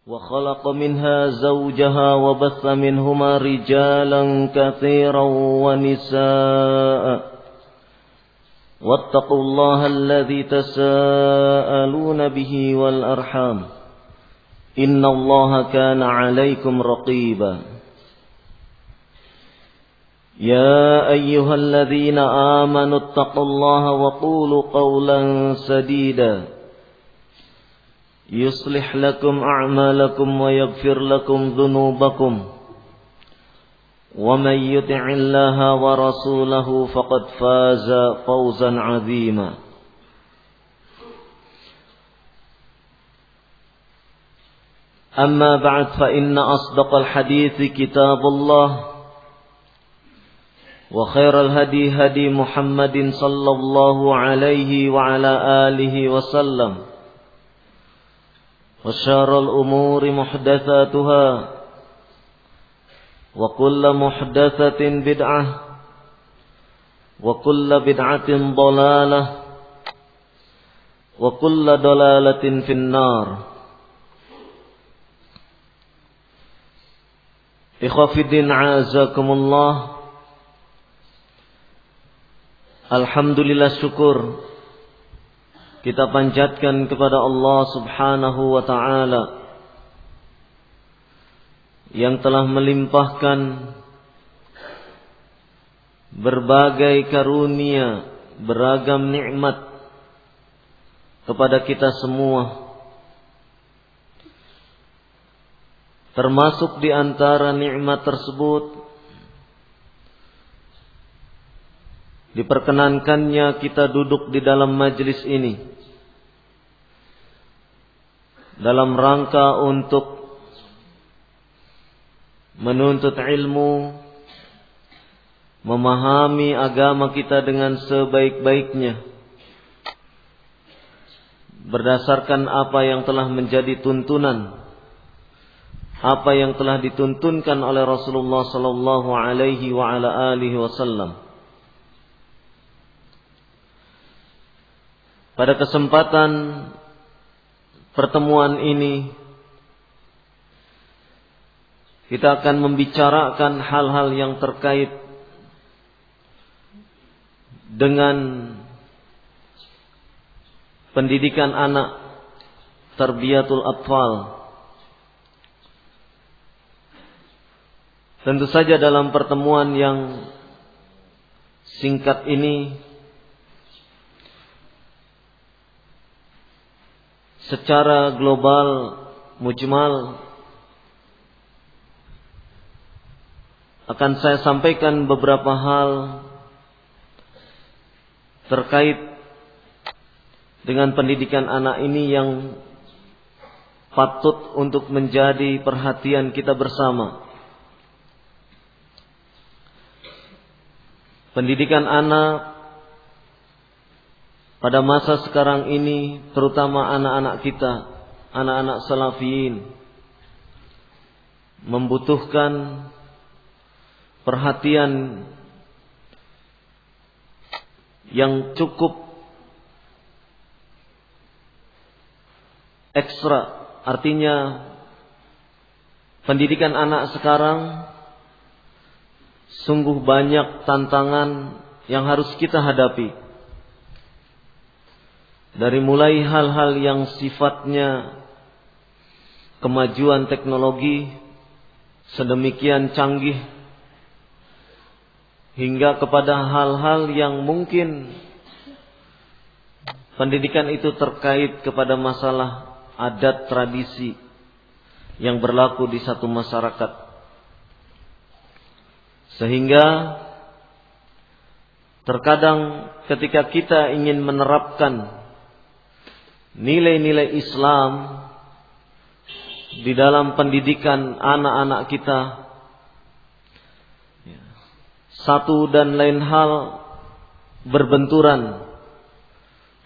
وخلق منها زوجها وبث منهما رجالا كثيرا ونساء واتقوا الله الذي تساءلون به والأرحام إن الله كان عليكم رقيبا يا أيها الذين آمنوا اتقوا الله وقولوا قولا سديدا يصلح لكم أعمالكم ويغفر لكم ذنوبكم ومن يطع الله ورسوله فقد فاز فوزا عظيما أما بعد فإن أصدق الحديث كتاب الله وخير الهدي هدي محمد صلى الله عليه وعلى آله وسلم وشر الأمور محدثاتها وكل محدثة بدعة وكل بدعة ضلالة وكل ضلالة في النار. Ikhwafiddin a'azakumullah. Alhamdulillah, syukur kita panjatkan kepada Allah Subhanahu wa ta'ala yang telah melimpahkan berbagai karunia, beragam nikmat kepada kita semua. Termasuk di antara nikmat tersebut diperkenankannya kita duduk di dalam majelis ini dalam rangka untuk menuntut ilmu, memahami agama kita dengan sebaik-baiknya berdasarkan apa yang telah menjadi tuntunan, apa yang telah dituntunkan oleh Rasulullah sallallahu alaihi wa ala alihi wasallam. Pada kesempatan pertemuan ini kita akan membicarakan hal-hal yang terkait dengan pendidikan anak, tarbiyatul atfal. Tentu saja dalam pertemuan yang singkat ini secara global, mujmal, akan saya sampaikan beberapa hal terkait dengan pendidikan anak ini yang patut untuk menjadi perhatian kita bersama. Pendidikan anak pada masa sekarang ini, terutama anak-anak kita, anak-anak salafiyin, membutuhkan perhatian yang cukup ekstra. Artinya pendidikan anak sekarang sungguh banyak tantangan yang harus kita hadapi. Dari mulai hal-hal yang sifatnya kemajuan teknologi sedemikian canggih, hingga kepada hal-hal yang mungkin pendidikan itu terkait kepada masalah adat tradisi yang berlaku di satu masyarakat. Sehingga terkadang ketika kita ingin menerapkan nilai-nilai Islam di dalam pendidikan anak-anak kita, satu dan lain hal berbenturan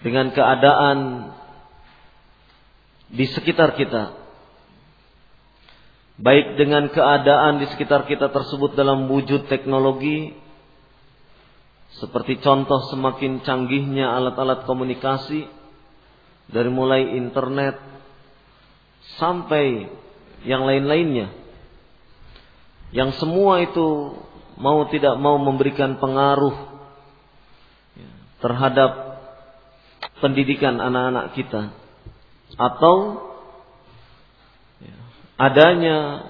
dengan keadaan di sekitar kita, baik dengan keadaan di sekitar kita tersebut dalam wujud teknologi, seperti contoh semakin canggihnya alat-alat komunikasi, dari mulai internet sampai yang lain-lainnya, yang semua itu mau tidak mau memberikan pengaruh terhadap pendidikan anak-anak kita, atau adanya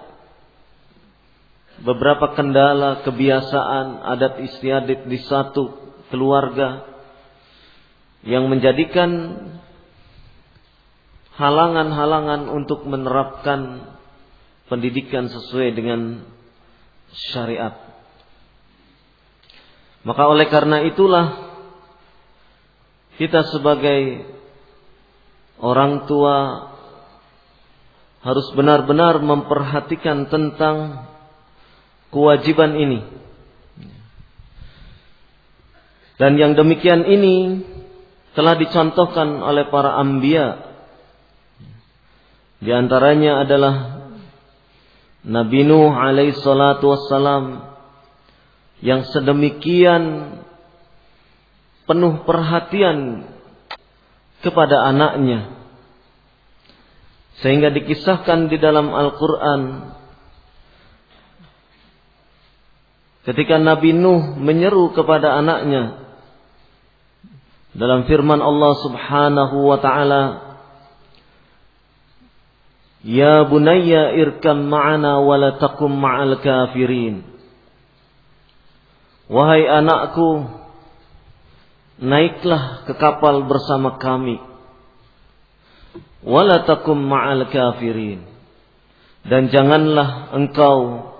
beberapa kendala, kebiasaan, adat istiadat di satu keluarga yang menjadikan halangan-halangan untuk menerapkan pendidikan sesuai dengan syariat. Maka oleh karena itulah kita sebagai orang tua harus benar-benar memperhatikan tentang kewajiban ini. Dan yang demikian ini telah dicontohkan oleh para anbiya. Di antaranya adalah Nabi Nuh alaihi salatu wassalam, yang sedemikian penuh perhatian kepada anaknya, sehingga dikisahkan di dalam Al-Quran ketika Nabi Nuh menyeru kepada anaknya dalam firman Allah Subhanahu wa ta'ala, Ya bunayya irkam ma'ana wa la takum ma'al kafirin. Wahai anakku, naiklah ke kapal bersama kami. Wa la takum ma'al kafirin. Dan janganlah engkau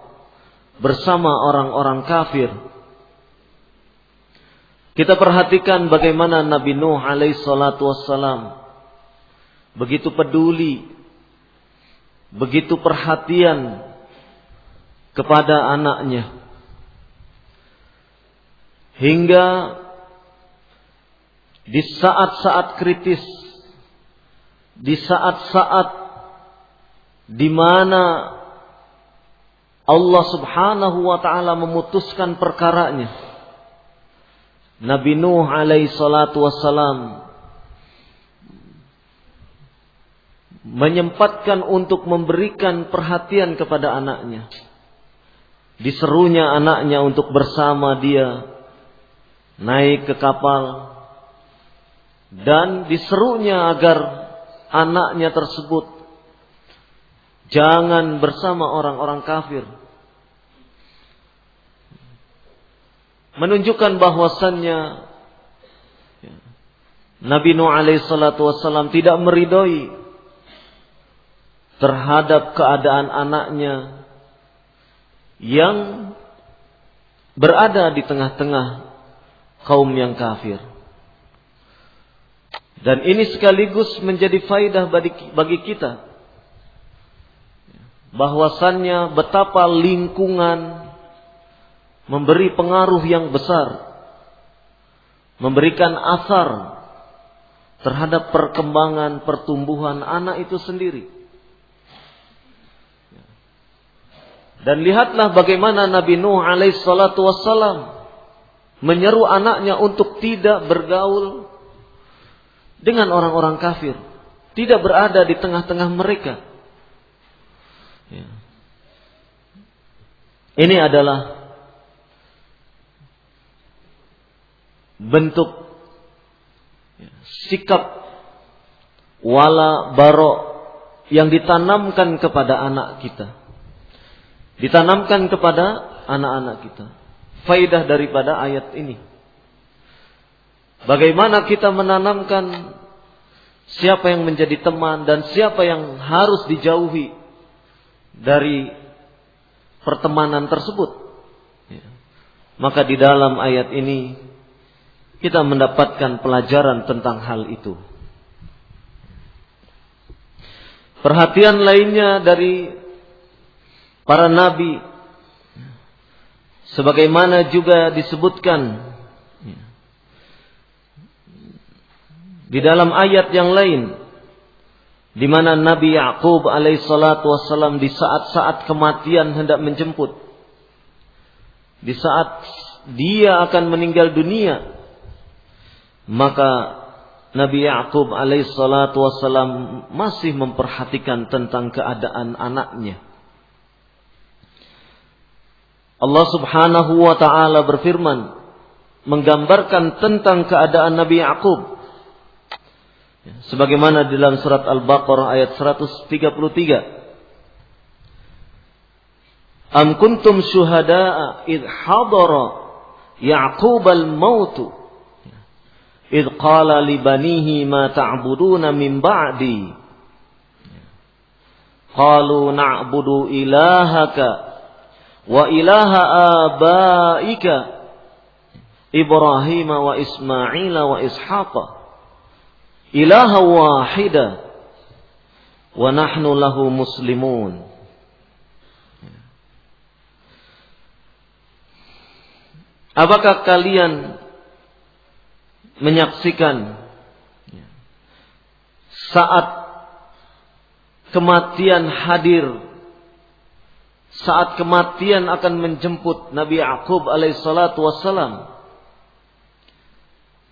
bersama orang-orang kafir. Kita perhatikan bagaimana Nabi Nuh alaihi salatu wassalam begitu peduli, begitu perhatian kepada anaknya, hingga di saat-saat kritis, di saat-saat di mana Allah Subhanahu wa ta'ala memutuskan perkaranya, Nabi Nuh alaihi salatu wassalam menyempatkan untuk memberikan perhatian kepada anaknya. Diserunya anaknya untuk bersama dia naik ke kapal, dan diserunya agar anaknya tersebut jangan bersama orang-orang kafir. Menunjukkan bahwasannya Nabi Nuh alaihi salatu wassalam tidak meridhoi terhadap keadaan anaknya yang berada di tengah-tengah kaum yang kafir. Dan ini sekaligus menjadi faidah bagi kita, bahwasannya betapa lingkungan memberi pengaruh yang besar, memberikan asar terhadap perkembangan pertumbuhan anak itu sendiri. Dan lihatlah bagaimana Nabi Nuh alaihi salatu wassalam menyeru anaknya untuk tidak bergaul dengan orang-orang kafir, tidak berada di tengah-tengah mereka. Ini adalah bentuk sikap wala bara yang ditanamkan kepada anak kita, ditanamkan kepada anak-anak kita. Faidah daripada ayat ini, bagaimana kita menanamkan siapa yang menjadi teman dan siapa yang harus dijauhi dari pertemanan tersebut. Maka di dalam ayat ini kita mendapatkan pelajaran tentang hal itu. Perhatian lainnya dari para nabi, sebagaimana juga disebutkan di dalam ayat yang lain, di mana Nabi Ya'qub alaihi salatu wassalam di saat-saat kematian hendak menjemput, di saat dia akan meninggal dunia, maka Nabi Ya'qub alaihissalatu wassalam masih memperhatikan tentang keadaan anaknya. Allah subhanahu wa ta'ala berfirman, menggambarkan tentang keadaan Nabi Ya'qub. Sebagaimana di dalam surat Al-Baqarah ayat 133. Am kuntum syuhada'a idh hadara Ya'qub al-mautu idh qala li banihi ma ta'buduna min ba'di qalu na'budu ilahaka wa ilaha abaika Ibrahim wa Ismail wa Ishaq ilaha wahida wa nahnu lahu muslimun. Apakah kalian menyaksikan saat kematian hadir, saat kematian akan menjemput Nabi Ya'qub alaihissalatu wassalam?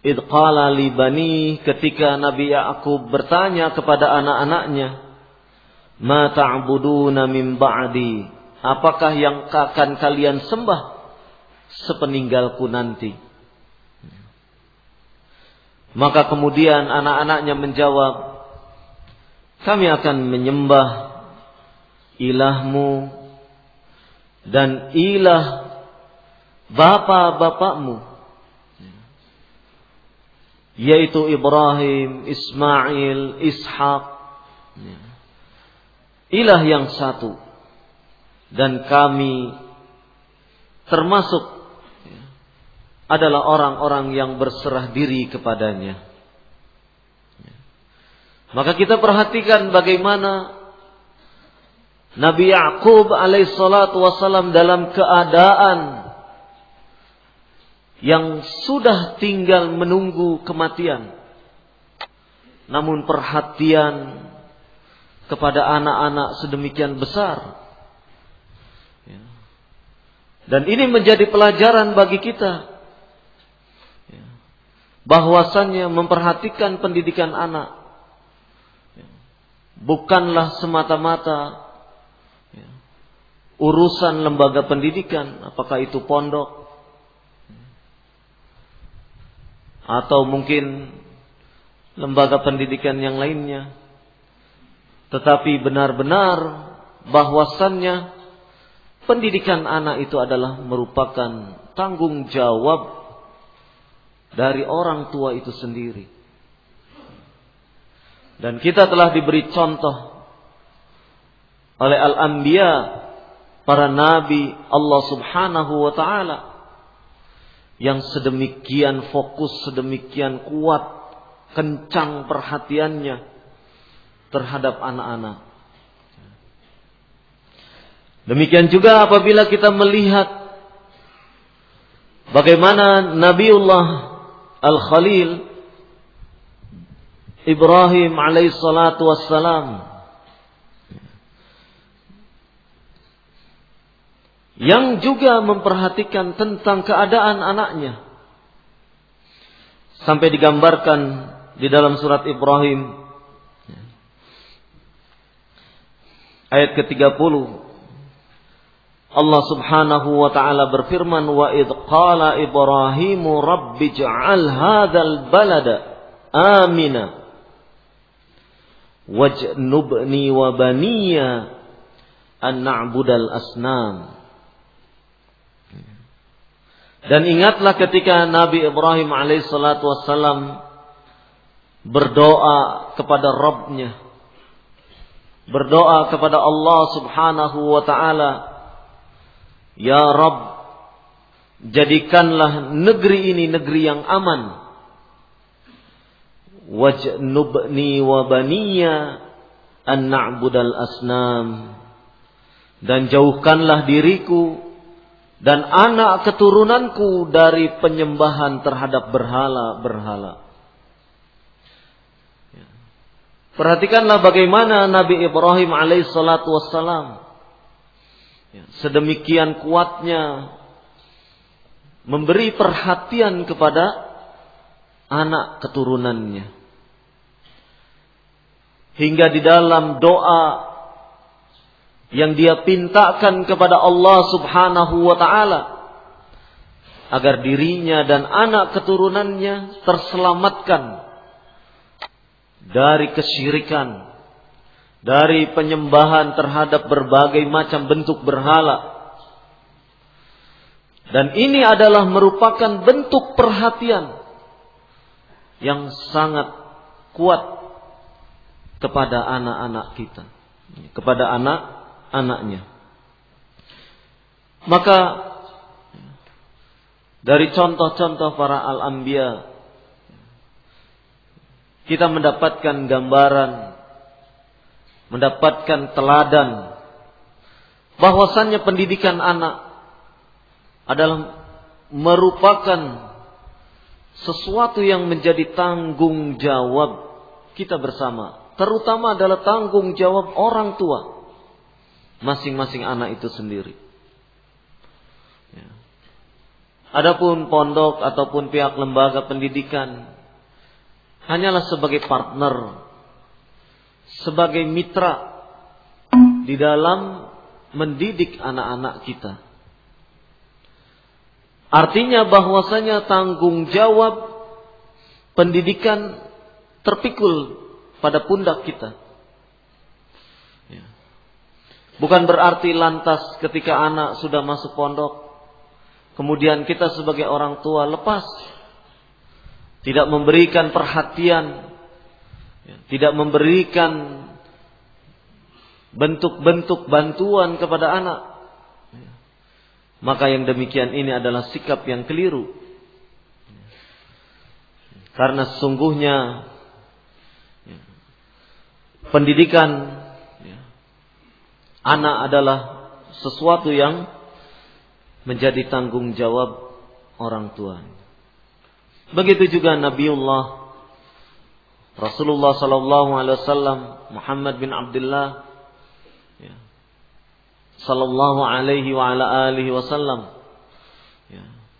Idh qala li bani, ketika Nabi Ya'qub bertanya kepada anak-anaknya, ma ta'buduna min ba'di, apakah yang akan kalian sembah sepeninggalku nanti? Maka kemudian anak-anaknya menjawab, kami akan menyembah ilahmu dan ilah bapa-bapakmu, yaitu Ibrahim, Ismail, Ishak, ilah yang satu, dan kami termasuk adalah orang-orang yang berserah diri kepadanya. Maka kita perhatikan bagaimana Nabi Ya'qub alaihissalatu wassalam dalam keadaan yang sudah tinggal menunggu kematian, namun perhatian kepada anak-anak sedemikian besar. Dan ini menjadi pelajaran bagi kita, bahwasannya memperhatikan pendidikan anak bukanlah semata-mata urusan lembaga pendidikan, apakah itu pondok atau mungkin lembaga pendidikan yang lainnya, tetapi benar-benar bahwasannya pendidikan anak itu adalah merupakan tanggung jawab dari orang tua itu sendiri. Dan kita telah diberi contoh oleh al-anbiya, para nabi Allah subhanahu wa ta'ala, yang sedemikian fokus, sedemikian kuat, kencang perhatiannya terhadap anak-anak. Demikian juga apabila kita melihat bagaimana Nabiullah Al-Khalil Ibrahim alaihissalatu wassalam, yang juga memperhatikan tentang keadaan anaknya, sampai digambarkan di dalam surat Ibrahim ayat ke-30. Allah subhanahu wa ta'ala berfirman, wa idh qala Ibrahimu rabbi ij'al hadzal balada amina wajnubni wa baniya an na'budal asnam. Dan ingatlah ketika Nabi Ibrahim alaihissalatu wassalam berdoa kepada Rabbnya, berdoa kepada Allah subhanahu wa ta'ala, ya Rabb, jadikanlah negeri ini negeri yang aman. Wajnubni wa baniya an na'budal asnam, dan jauhkanlah diriku dan anak keturunanku dari penyembahan terhadap berhala-berhala. Perhatikanlah bagaimana Nabi Ibrahim alaihissalatu wassalam sedemikian kuatnya memberi perhatian kepada anak keturunannya. hingga di dalam doa yang dia pintakan kepada Allah Subhanahu wa ta'ala agar dirinya dan anak keturunannya terselamatkan dari kesyirikan, dari penyembahan terhadap berbagai macam bentuk berhala. Dan ini adalah merupakan bentuk perhatian yang sangat kuat kepada anak-anak kita, kepada anak-anaknya. Maka dari contoh-contoh para al-anbiya kita mendapatkan gambaran, mendapatkan teladan bahwasannya pendidikan anak adalah merupakan sesuatu yang menjadi tanggung jawab kita bersama. Terutama adalah tanggung jawab orang tua masing-masing anak itu sendiri. Adapun pondok ataupun pihak lembaga pendidikan hanyalah sebagai partner, sebagai mitra di dalam mendidik anak-anak kita. Artinya bahwasanya tanggung jawab pendidikan terpikul pada pundak kita. Bukan berarti lantas ketika anak sudah masuk pondok, kemudian kita sebagai orang tua lepas, tidak memberikan perhatian, tidak memberikan bentuk-bentuk bantuan kepada anak. Maka yang demikian ini adalah sikap yang keliru. Karena sesungguhnya pendidikan anak adalah sesuatu yang menjadi tanggung jawab orang tua. Begitu juga Nabiullah Rasulullah sallallahu alaihi wasallam Muhammad bin Abdullah sallallahu alaihi wa ala alihi wasallam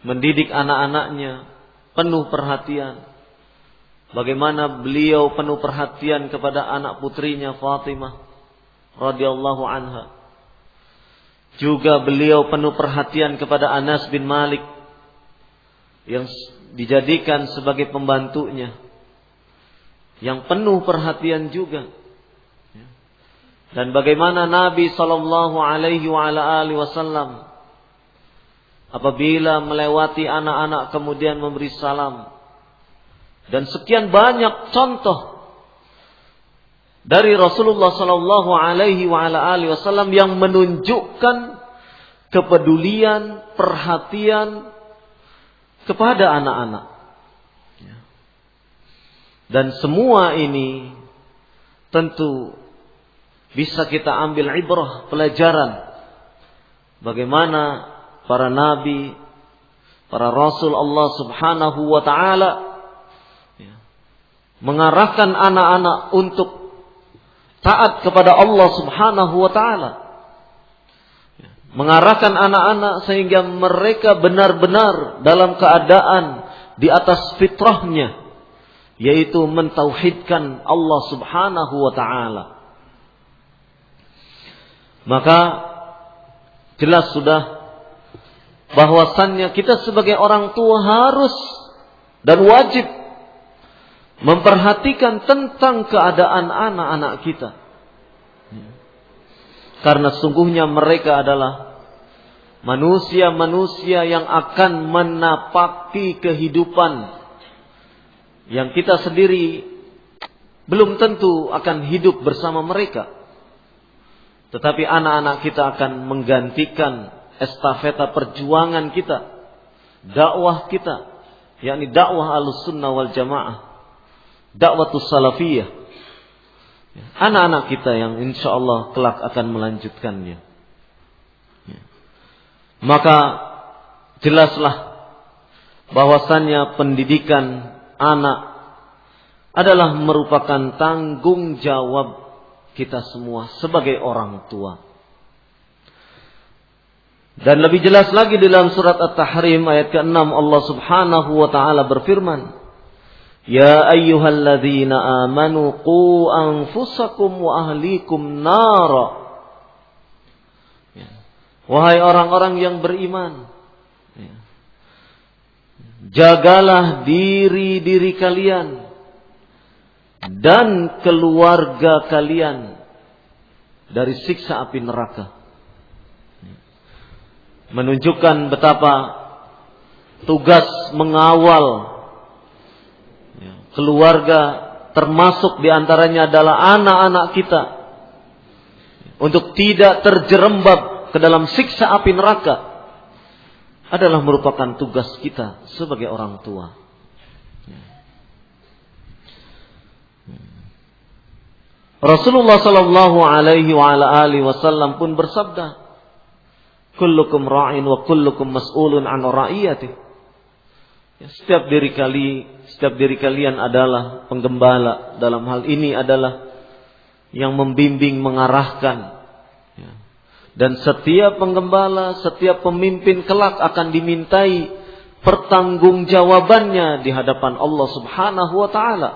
mendidik anak-anaknya penuh perhatian. Bagaimana beliau penuh perhatian kepada anak putrinya Fatimah radhiyallahu anha. Juga beliau penuh perhatian kepada Anas bin Malik yang dijadikan sebagai pembantunya, yang penuh perhatian juga. Dan bagaimana Nabi sallallahu alaihi wa ala alihi wasallam apabila melewati anak-anak kemudian memberi salam. Dan sekian banyak contoh dari Rasulullah sallallahu alaihi wa ala alihi wasallam yang menunjukkan kepedulian, perhatian kepada anak-anak. Dan semua ini tentu bisa kita ambil ibrah, pelajaran bagaimana para nabi, para rasul Allah Subhanahu wa taala mengarahkan anak-anak untuk taat kepada Allah Subhanahu wa taala. Mengarahkan anak-anak sehingga mereka benar-benar dalam keadaan di atas fitrahnya, yaitu mentauhidkan Allah Subhanahu wa taala. Maka jelas sudah bahwasannya kita sebagai orang tua harus dan wajib memperhatikan tentang keadaan anak-anak kita. Karena sungguhnya mereka adalah manusia-manusia yang akan menapaki kehidupan yang kita sendiri belum tentu akan hidup bersama mereka. Tetapi anak-anak kita akan menggantikan estafeta perjuangan kita, dakwah kita, yakni dakwah Ahlussunnah wal Jamaah, dakwatus salafiyah. Anak-anak kita yang insyaallah kelak akan melanjutkannya. Maka jelaslah bahwasannya pendidikan anak adalah merupakan tanggung jawab kita semua sebagai orang tua. Dan lebih jelas lagi dalam surat At-Tahrim ayat ke-6 Allah Subhanahu wa taala berfirman, Ya ayyuhalladzina amanu qu anfusakum wa ahlikum nara. Wahai orang-orang yang beriman, jagalah diri kalian dan keluarga kalian dari siksa api neraka. Menunjukkan betapa tugas mengawal keluarga, termasuk diantaranya adalah anak-anak kita, untuk tidak terjerembab ke dalam siksa api neraka, adalah merupakan tugas kita sebagai orang tua. Rasulullah sallallahu alaihi wa ala alihi wasallam pun bersabda, kullukum ra'in wa kullukum mas'ulun an ra'iyatih. Setiap diri kalian adalah penggembala. Dalam hal ini adalah yang membimbing, mengarahkan. Dan setiap penggembala, setiap pemimpin kelak akan dimintai pertanggungjawabannya di hadapan Allah Subhanahu wa taala.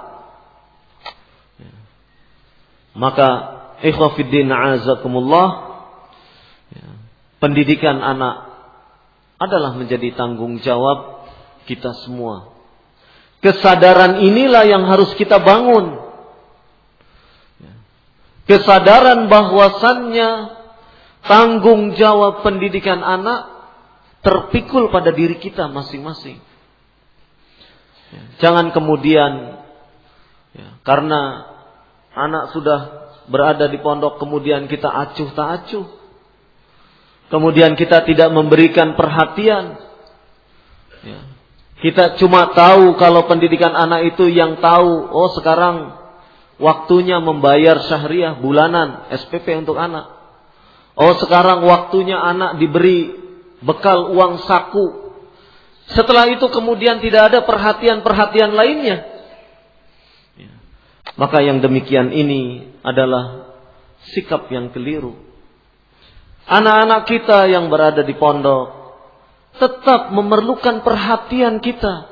Maka ikhwah fiddin a'azakumullah, pendidikan anak adalah menjadi tanggung jawab kita semua. Kesadaran inilah yang harus kita bangun. Kesadaran bahwasannya tanggung jawab pendidikan anak terpikul pada diri kita masing-masing. Jangan kemudian karena anak sudah berada di pondok kemudian kita acuh tak acuh. Kemudian kita tidak memberikan perhatian. Kita cuma tahu kalau pendidikan anak itu yang tahu, oh sekarang waktunya membayar syahriah bulanan SPP untuk anak. Oh sekarang waktunya anak diberi bekal uang saku. Setelah itu kemudian tidak ada perhatian-perhatian lainnya. Maka yang demikian ini adalah sikap yang keliru. Anak-anak kita yang berada di pondok tetap memerlukan perhatian kita.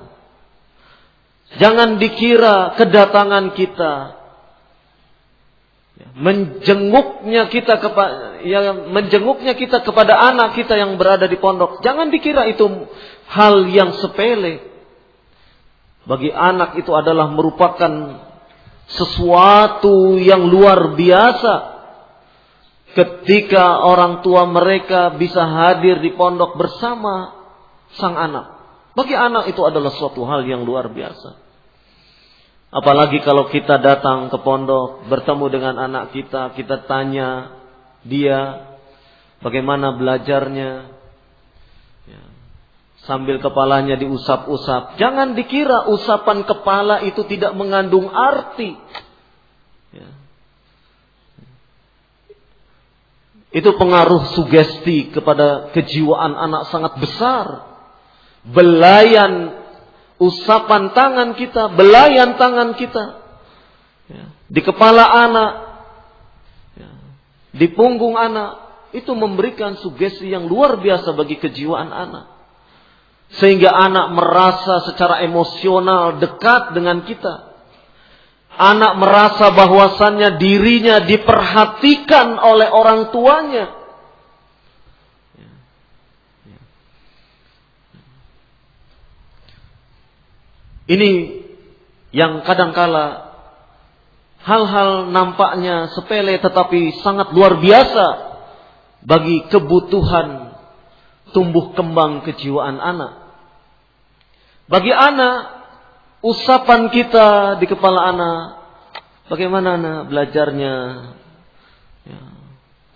Jangan dikira kedatangan kita, menjenguknya kita kepada anak kita yang berada di pondok, jangan dikira itu hal yang sepele. Bagi anak itu adalah merupakan sesuatu yang luar biasa ketika orang tua mereka bisa hadir di pondok bersama sang anak. Bagi anak itu adalah suatu hal yang luar biasa. Apalagi kalau kita datang ke pondok, bertemu dengan anak kita, kita tanya dia bagaimana belajarnya, sambil kepalanya diusap-usap. Jangan dikira usapan kepala itu tidak mengandung arti. Itu pengaruh sugesti kepada kejiwaan anak sangat besar. Belayan usapan tangan kita, belayan tangan kita di kepala anak, di punggung anak, itu memberikan sugesti yang luar biasa bagi kejiwaan anak. Sehingga anak merasa secara emosional dekat dengan kita. Anak merasa bahwasannya dirinya diperhatikan oleh orang tuanya. Ini yang kadangkala hal-hal nampaknya sepele tetapi sangat luar biasa bagi kebutuhan tumbuh kembang kejiwaan anak. Bagi anak, usapan kita di kepala anak, bagaimana anak belajarnya?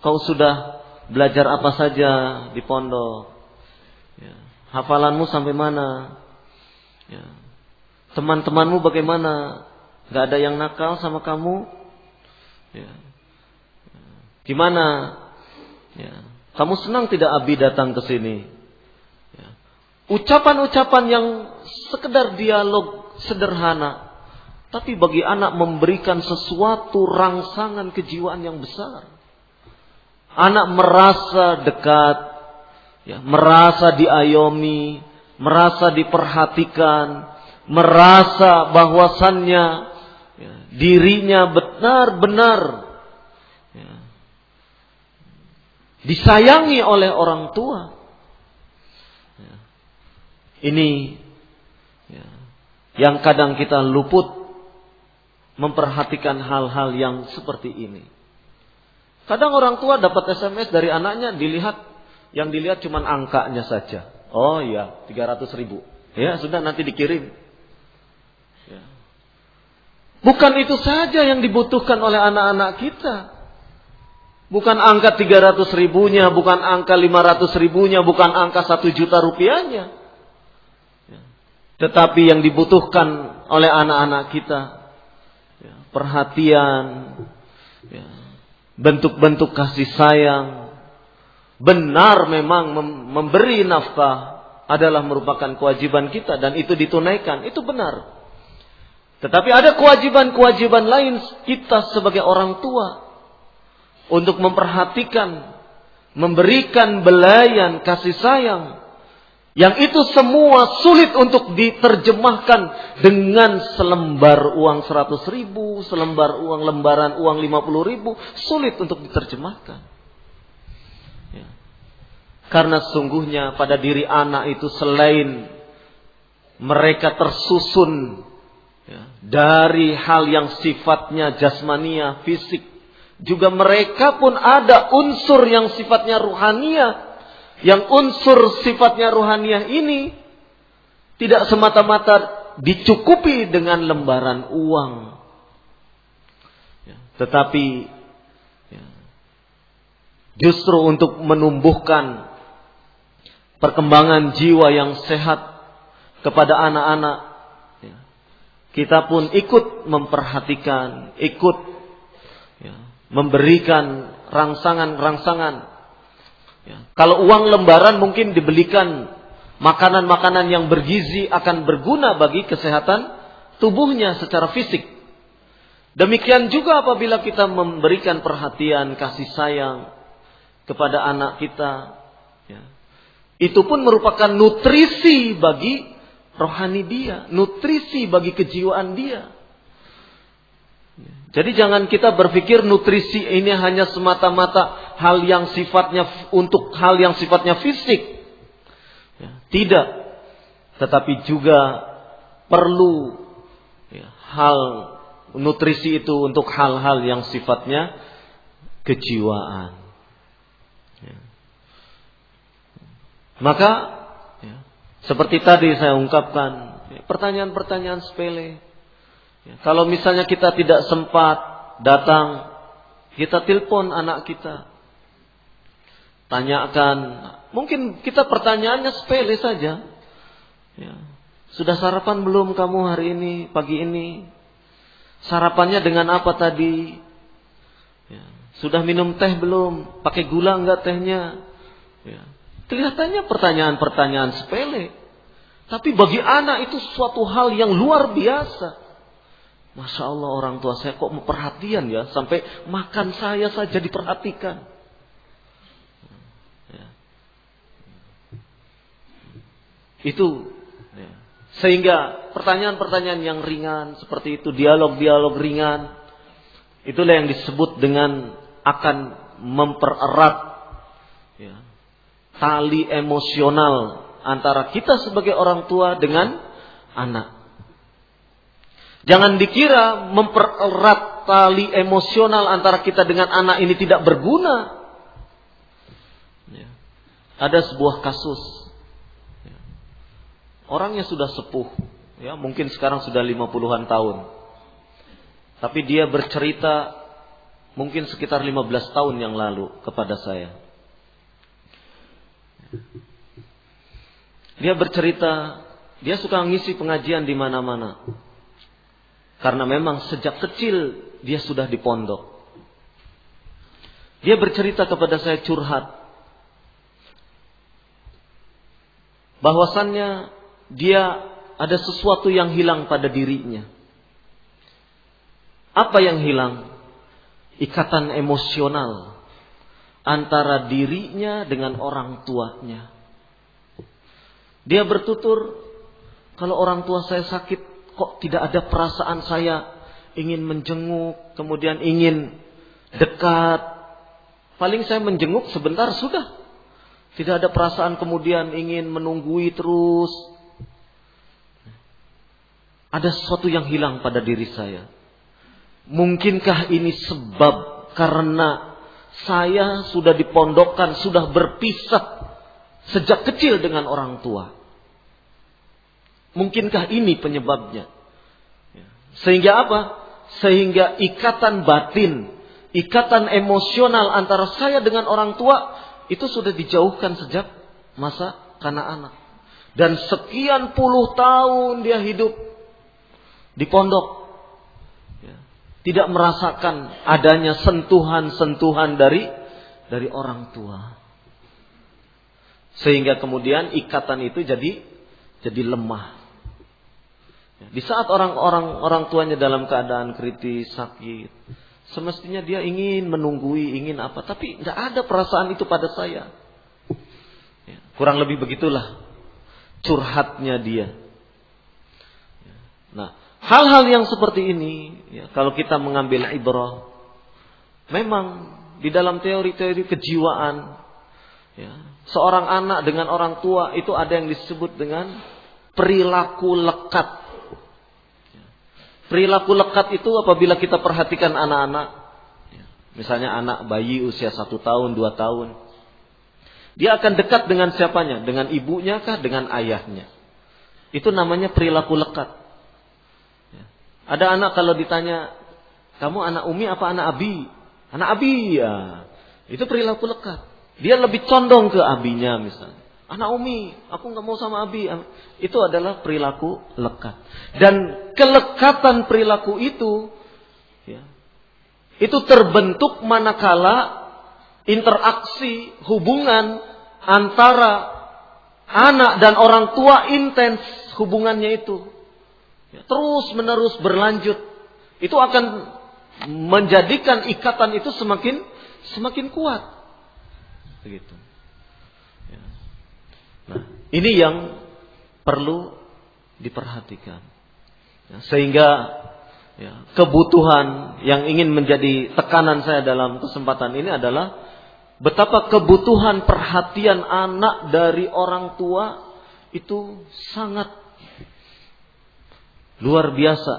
Kau sudah belajar apa saja di pondok? Hafalanmu sampai mana? Teman-temanmu bagaimana? Gak ada yang nakal sama kamu? Gimana? Kamu senang tidak Abi datang ke sini? Ucapan-ucapan yang sekedar dialog sederhana, tapi bagi anak memberikan sesuatu rangsangan kejiwaan yang besar. Anak merasa dekat, merasa diayomi, merasa diperhatikan, merasa bahwasannya dirinya benar-benar disayangi oleh orang tua. Ini yang kadang kita luput memperhatikan hal-hal yang seperti ini. Kadang orang tua dapat SMS dari anaknya, yang dilihat cuma angkanya saja. Oh iya, 300.000. Ya sudah, nanti dikirim. Ya. Bukan itu saja yang dibutuhkan oleh anak-anak kita. Bukan angka 300.000-nya, bukan angka 500.000-nya, bukan angka 1 juta rupiahnya. Ya. Tetapi yang dibutuhkan oleh anak-anak kita, ya, perhatian, ya, bentuk-bentuk kasih sayang. Benar memang memberi nafkah adalah merupakan kewajiban kita dan itu ditunaikan, itu benar. Tetapi ada kewajiban-kewajiban lain kita sebagai orang tua untuk memperhatikan, memberikan belayan kasih sayang, yang itu semua sulit untuk diterjemahkan dengan selembar uang 100.000, selembar uang lembaran uang 50.000, sulit untuk diterjemahkan. Ya. Karena sesungguhnya pada diri anak itu selain mereka tersusun dari hal yang sifatnya jasmania, fisik, juga mereka pun ada unsur yang sifatnya ruhania. Yang unsur sifatnya ruhania ini tidak semata-mata dicukupi dengan lembaran uang, tetapi justru untuk menumbuhkan perkembangan jiwa yang sehat kepada anak-anak, kita pun ikut memperhatikan, ikut memberikan rangsangan-rangsangan. Kalau uang lembaran mungkin dibelikan makanan-makanan yang bergizi, akan berguna bagi kesehatan tubuhnya secara fisik. Demikian juga apabila kita memberikan perhatian, kasih sayang kepada anak kita, itu pun merupakan nutrisi bagi rohani dia, nutrisi bagi kejiwaan dia. Jadi jangan kita berpikir nutrisi ini hanya semata-mata hal yang sifatnya untuk hal yang sifatnya fisik. Tidak. Tetapi juga perlu hal nutrisi itu untuk hal-hal yang sifatnya kejiwaan. Maka seperti tadi saya ungkapkan, pertanyaan-pertanyaan sepele. Kalau misalnya kita tidak sempat datang, kita telepon anak kita, tanyakan. Mungkin kita pertanyaannya sepele saja. Sudah sarapan belum kamu hari ini, pagi ini? Sarapannya dengan apa tadi? Sudah minum teh belum? Pakai gula enggak tehnya? Kelihatannya pertanyaan-pertanyaan sepele, tapi bagi anak itu suatu hal yang luar biasa. Masya Allah, orang tua saya kok memperhatian ya, sampai makan saya saja diperhatikan. Itu sehingga pertanyaan-pertanyaan yang ringan seperti itu, dialog-dialog ringan, itulah yang disebut dengan akan mempererat tali emosional antara kita sebagai orang tua dengan anak. Jangan dikira mempererat tali emosional antara kita dengan anak ini tidak berguna. Ada sebuah kasus. Orangnya sudah sepuh, mungkin sekarang sudah 50-an tahun. Tapi dia bercerita mungkin sekitar 15 tahun yang lalu kepada saya. Dia bercerita, dia suka ngisi pengajian di mana-mana. Karena memang sejak kecil dia sudah di pondok. Dia bercerita kepada saya, curhat, bahwasannya dia ada sesuatu yang hilang pada dirinya. Apa yang hilang? Ikatan emosional antara dirinya dengan orang tuanya. Dia bertutur, Kalau orang tua saya sakit, kok tidak ada perasaan saya ingin menjenguk, kemudian ingin dekat. Paling saya menjenguk sebentar sudah. Tidak ada perasaan kemudian ingin menunggui terus. Ada sesuatu yang hilang pada diri saya. Mungkinkah ini sebab karena saya sudah dipondokkan, sudah berpisah sejak kecil dengan orang tua? Mungkinkah ini penyebabnya? Sehingga apa? Sehingga ikatan batin, ikatan emosional antara saya dengan orang tua itu sudah dijauhkan sejak masa kanak-kanak. Dan sekian puluh tahun dia hidup di pondok, tidak merasakan adanya sentuhan-sentuhan dari orang tua. Sehingga kemudian ikatan itu jadi lemah. Di saat orang tuanya dalam keadaan kritis, sakit, semestinya dia ingin menunggui, ingin apa, tapi tidak ada perasaan itu pada saya. Kurang lebih begitulah curhatnya dia. Nah, hal-hal yang seperti ini, kalau kita mengambil ibrah, memang di dalam teori-teori kejiwaan, seorang anak dengan orang tua itu ada yang disebut dengan perilaku lekat. Perilaku lekat itu apabila kita perhatikan anak-anak, misalnya anak bayi usia 1 tahun, 2 tahun, dia akan dekat dengan siapanya? Dengan ibunya kah? Dengan ayahnya? Itu namanya perilaku lekat. Ada anak kalau ditanya, kamu anak Umi apa anak Abi? Anak Abi, ya. Itu perilaku lekat. Dia lebih condong ke abinya misalnya. Anak Umi, aku nggak mau sama Abi. Itu adalah perilaku lekat. Dan kelekatan perilaku itu, itu terbentuk manakala interaksi hubungan antara anak dan orang tua intens hubungannya itu. Terus menerus berlanjut. Itu akan menjadikan ikatan itu semakin kuat. Begitu. Nah, ini yang perlu diperhatikan. Sehingga kebutuhan yang ingin menjadi tekanan saya dalam kesempatan ini adalah betapa kebutuhan perhatian anak dari orang tua itu sangat luar biasa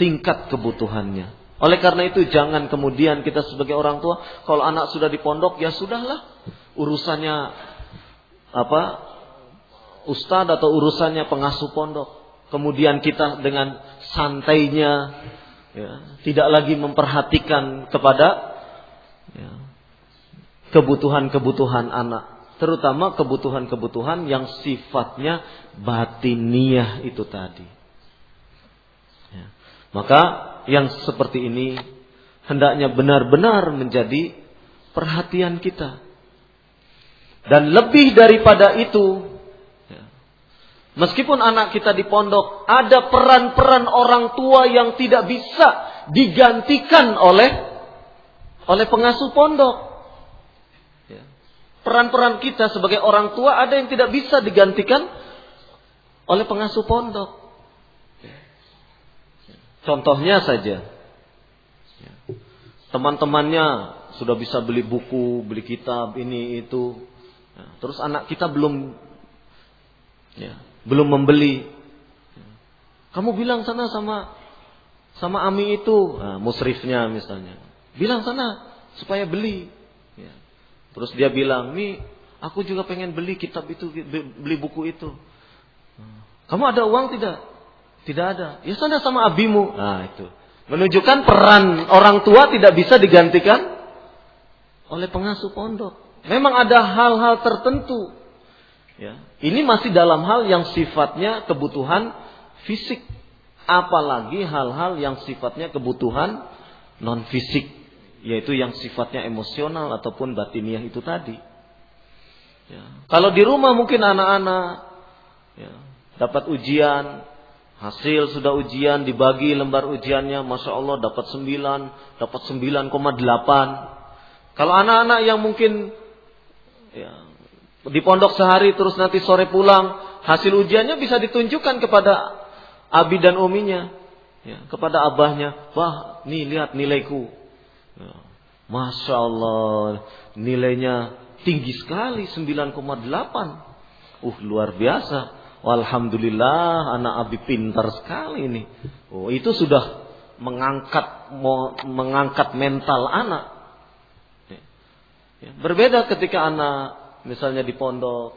tingkat kebutuhannya. Oleh karena itu jangan kemudian kita sebagai orang tua, kalau anak sudah di pondok, ya sudahlah, urusannya ustadz atau urusannya pengasuh pondok. Kemudian kita dengan santainya tidak lagi memperhatikan kepada kebutuhan-kebutuhan anak, terutama kebutuhan-kebutuhan yang sifatnya batiniah itu tadi. Maka yang seperti ini hendaknya benar-benar menjadi perhatian kita. Dan lebih daripada itu, meskipun anak kita di pondok, ada peran-peran orang tua yang tidak bisa digantikan oleh pengasuh pondok. Peran-peran kita sebagai orang tua ada yang tidak bisa digantikan oleh pengasuh pondok. Contohnya saja, teman-temannya sudah bisa beli buku, beli kitab, ini itu. Terus anak kita belum membeli. Kamu bilang sana sama Ami itu, musrifnya misalnya. Bilang sana supaya beli. Terus dia bilang, nih aku juga pengen beli kitab itu, beli buku itu. Kamu ada uang tidak? Tidak ada. Ya sana sama abimu. Nah itu menunjukkan peran orang tua tidak bisa digantikan oleh pengasuh pondok. Memang ada hal-hal tertentu. Ini masih dalam hal yang sifatnya kebutuhan fisik. Apalagi hal-hal yang sifatnya kebutuhan non fisik, yaitu yang sifatnya emosional ataupun batiniah itu tadi. Kalau di rumah mungkin anak-anak dapat ujian, hasil sudah ujian, dibagi lembar ujiannya, Masya Allah dapat 9, dapat 9,8. Kalau anak-anak yang mungkin di pondok sehari terus nanti sore pulang, hasil ujiannya bisa ditunjukkan kepada abi dan uminya, ya, kepada abahnya. Wah, nih lihat nilaiku. Ya, Masya Allah, nilainya tinggi sekali, 9,8. Luar biasa. Alhamdulillah, anak abi pintar sekali ini. Itu sudah mengangkat mental anak. Ya, berbeda ketika anak misalnya di pondok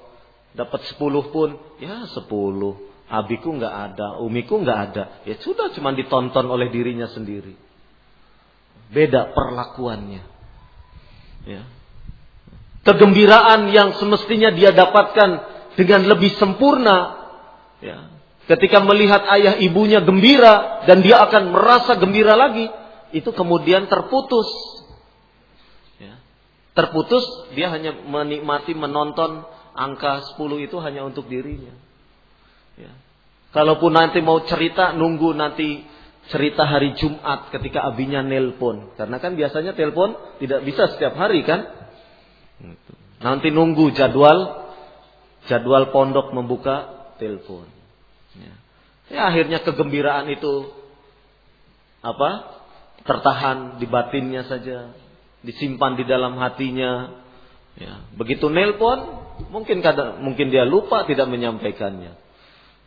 dapat 10 pun, ya 10. Abiku nggak ada, umiku nggak ada. Ya sudah, cuma ditonton oleh dirinya sendiri. Beda perlakuannya. Ya. Kegembiraan yang semestinya dia dapatkan dengan lebih sempurna. Ya. Ketika melihat ayah ibunya gembira dan dia akan merasa gembira lagi, itu kemudian terputus. Ya. Terputus, dia hanya menikmati menonton angka 10 itu hanya untuk dirinya. Ya. Kalaupun nanti mau cerita, nunggu nanti cerita hari Jumat ketika abinya nelpon. Karena kan biasanya telepon tidak bisa setiap hari kan. Nanti nunggu jadwal pondok membuka telepon. Ya, akhirnya kegembiraan itu tertahan di batinnya saja, disimpan di dalam hatinya. Ya, begitu nelpon, mungkin dia lupa tidak menyampaikannya.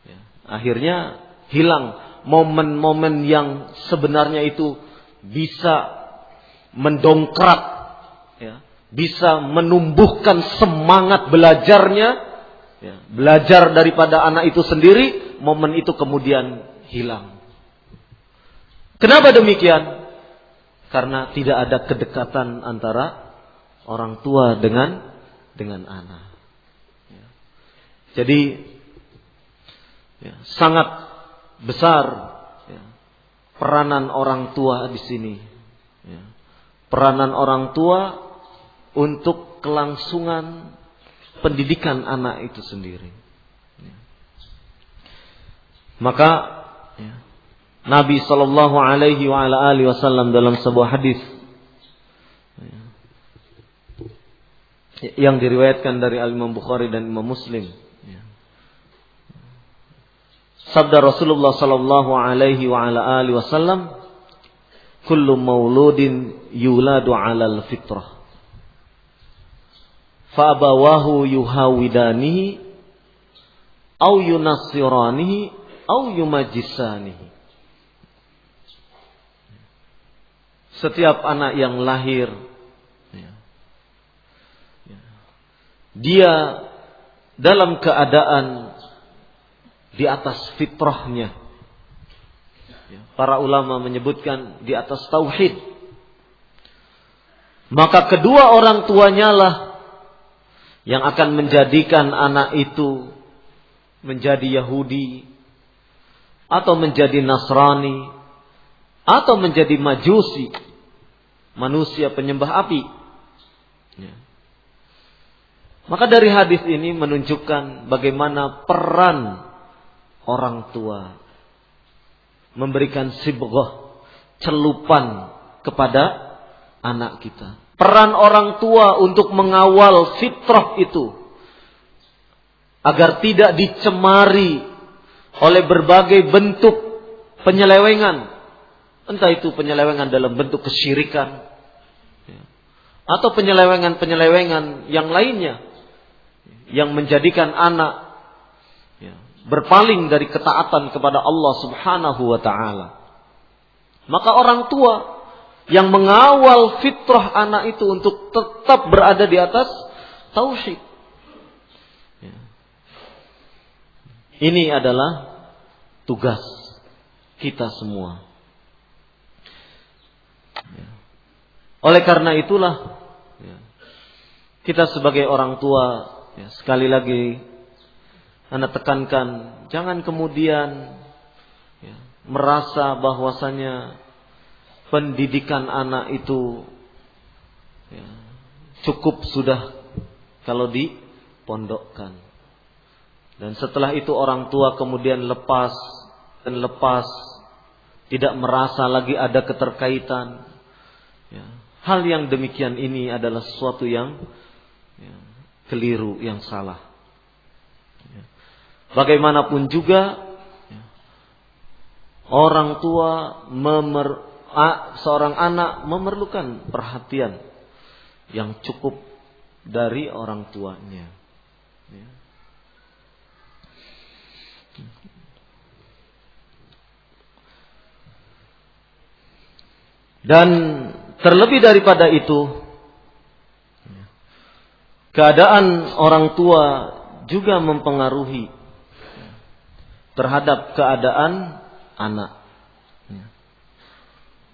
Ya, akhirnya hilang momen-momen yang sebenarnya itu bisa mendongkrak, ya, bisa menumbuhkan semangat belajarnya, ya, belajar daripada anak itu sendiri. Momen itu kemudian hilang. Kenapa demikian? Karena tidak ada kedekatan antara orang tua dengan anak. Ya. Jadi ya, sangat besar ya, peranan orang tua di sini. Ya. Peranan orang tua untuk kelangsungan pendidikan anak itu sendiri. Ya. Maka ya, Nabi Shallallahu Alaihi Wasallam dalam sebuah hadis yang diriwayatkan dari Imam Bukhari dan Imam Muslim, ya, sabda Rasulullah Shallallahu Alaihi Wasallam, "Kullu mauludin yuladu 'alal fitrah, fa abawahu yuhawidanihi, au yunassiranihi, au yumajjisanihi." Setiap anak yang lahir, dia dalam keadaan di atas fitrahnya. Para ulama menyebutkan di atas tauhid. Maka kedua orang tuanya lah yang akan menjadikan anak itu menjadi Yahudi, atau menjadi Nasrani, atau menjadi Majusi, manusia penyembah api. Ya. Maka dari hadis ini menunjukkan bagaimana peran orang tua memberikan sibghah, celupan kepada anak kita. Peran orang tua untuk mengawal fitrah itu agar tidak dicemari oleh berbagai bentuk penyelewengan, entah itu penyelewengan dalam bentuk kesyirikan atau penyelewengan yang lainnya yang menjadikan anak berpaling dari ketaatan kepada Allah Subhanahu wa ta'ala. Maka orang tua yang mengawal fitrah anak itu untuk tetap berada di atas tauhid. Ini adalah tugas kita semua. Oleh karena itulah kita sebagai orang tua, sekali lagi Anda tekankan, jangan kemudian merasa bahwasanya pendidikan anak itu cukup sudah kalau dipondokkan. Dan setelah itu orang tua kemudian lepas, tidak merasa lagi ada keterkaitan. Hal yang demikian ini adalah sesuatu yang keliru, yang salah. Bagaimanapun juga orang tua seorang anak memerlukan perhatian yang cukup dari orang tuanya. Dan terlebih daripada itu, keadaan orang tua juga mempengaruhi terhadap keadaan anak.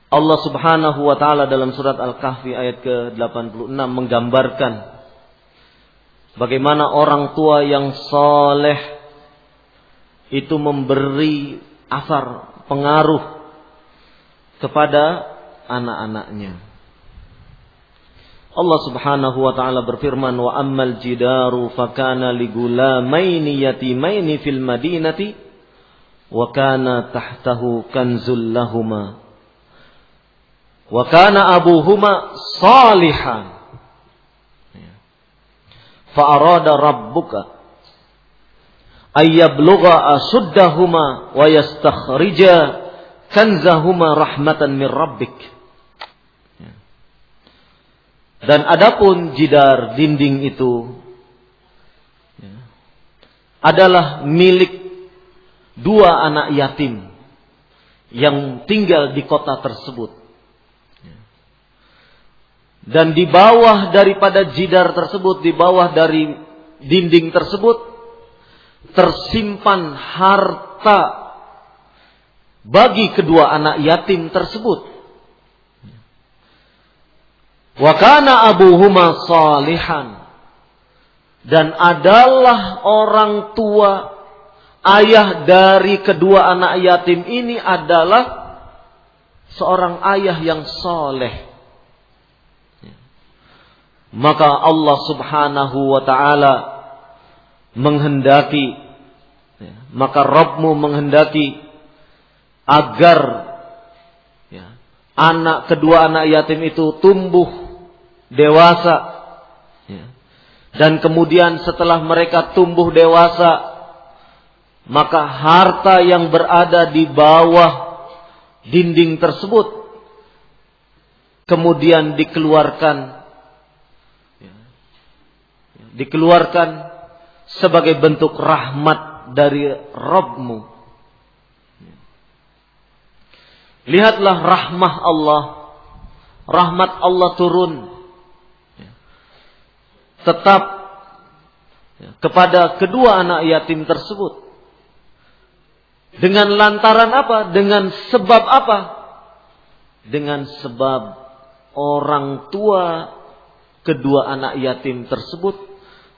Allah Subhanahu wa taala dalam surat Al-Kahfi ayat ke-86 menggambarkan bagaimana orang tua yang saleh itu memberi asar, pengaruh kepada anak-anaknya. Allah Subhanahu wa taala berfirman, wa ammal jidaru fakana ligulamaini yatimaini fil madinati wa kana tahtahu kanzul lahuma wa kana abuhuma salihan fa arada rabbuka ay yablugha ashuddahuma wa yastakhrija kanzahuma rahmatan min rabbik. Dan adapun jidar dinding itu adalah milik dua anak yatim yang tinggal di kota tersebut. Dan di bawah daripada jidar tersebut, di bawah dari dinding tersebut tersimpan harta bagi kedua anak yatim tersebut. Wa kana abuhuma salihan, dan adalah orang tua ayah dari kedua anak yatim ini adalah seorang ayah yang saleh. Maka Allah Subhanahu wa taala menghendaki, maka Rabbmu menghendaki agar kedua anak yatim itu tumbuh dewasa, dan kemudian setelah mereka tumbuh dewasa, maka harta yang berada di bawah dinding tersebut kemudian dikeluarkan sebagai bentuk rahmat dari Rabbmu. Lihatlah rahmat Allah turun tetap kepada kedua anak yatim tersebut. Dengan lantaran apa? Dengan sebab apa? Dengan sebab orang tua kedua anak yatim tersebut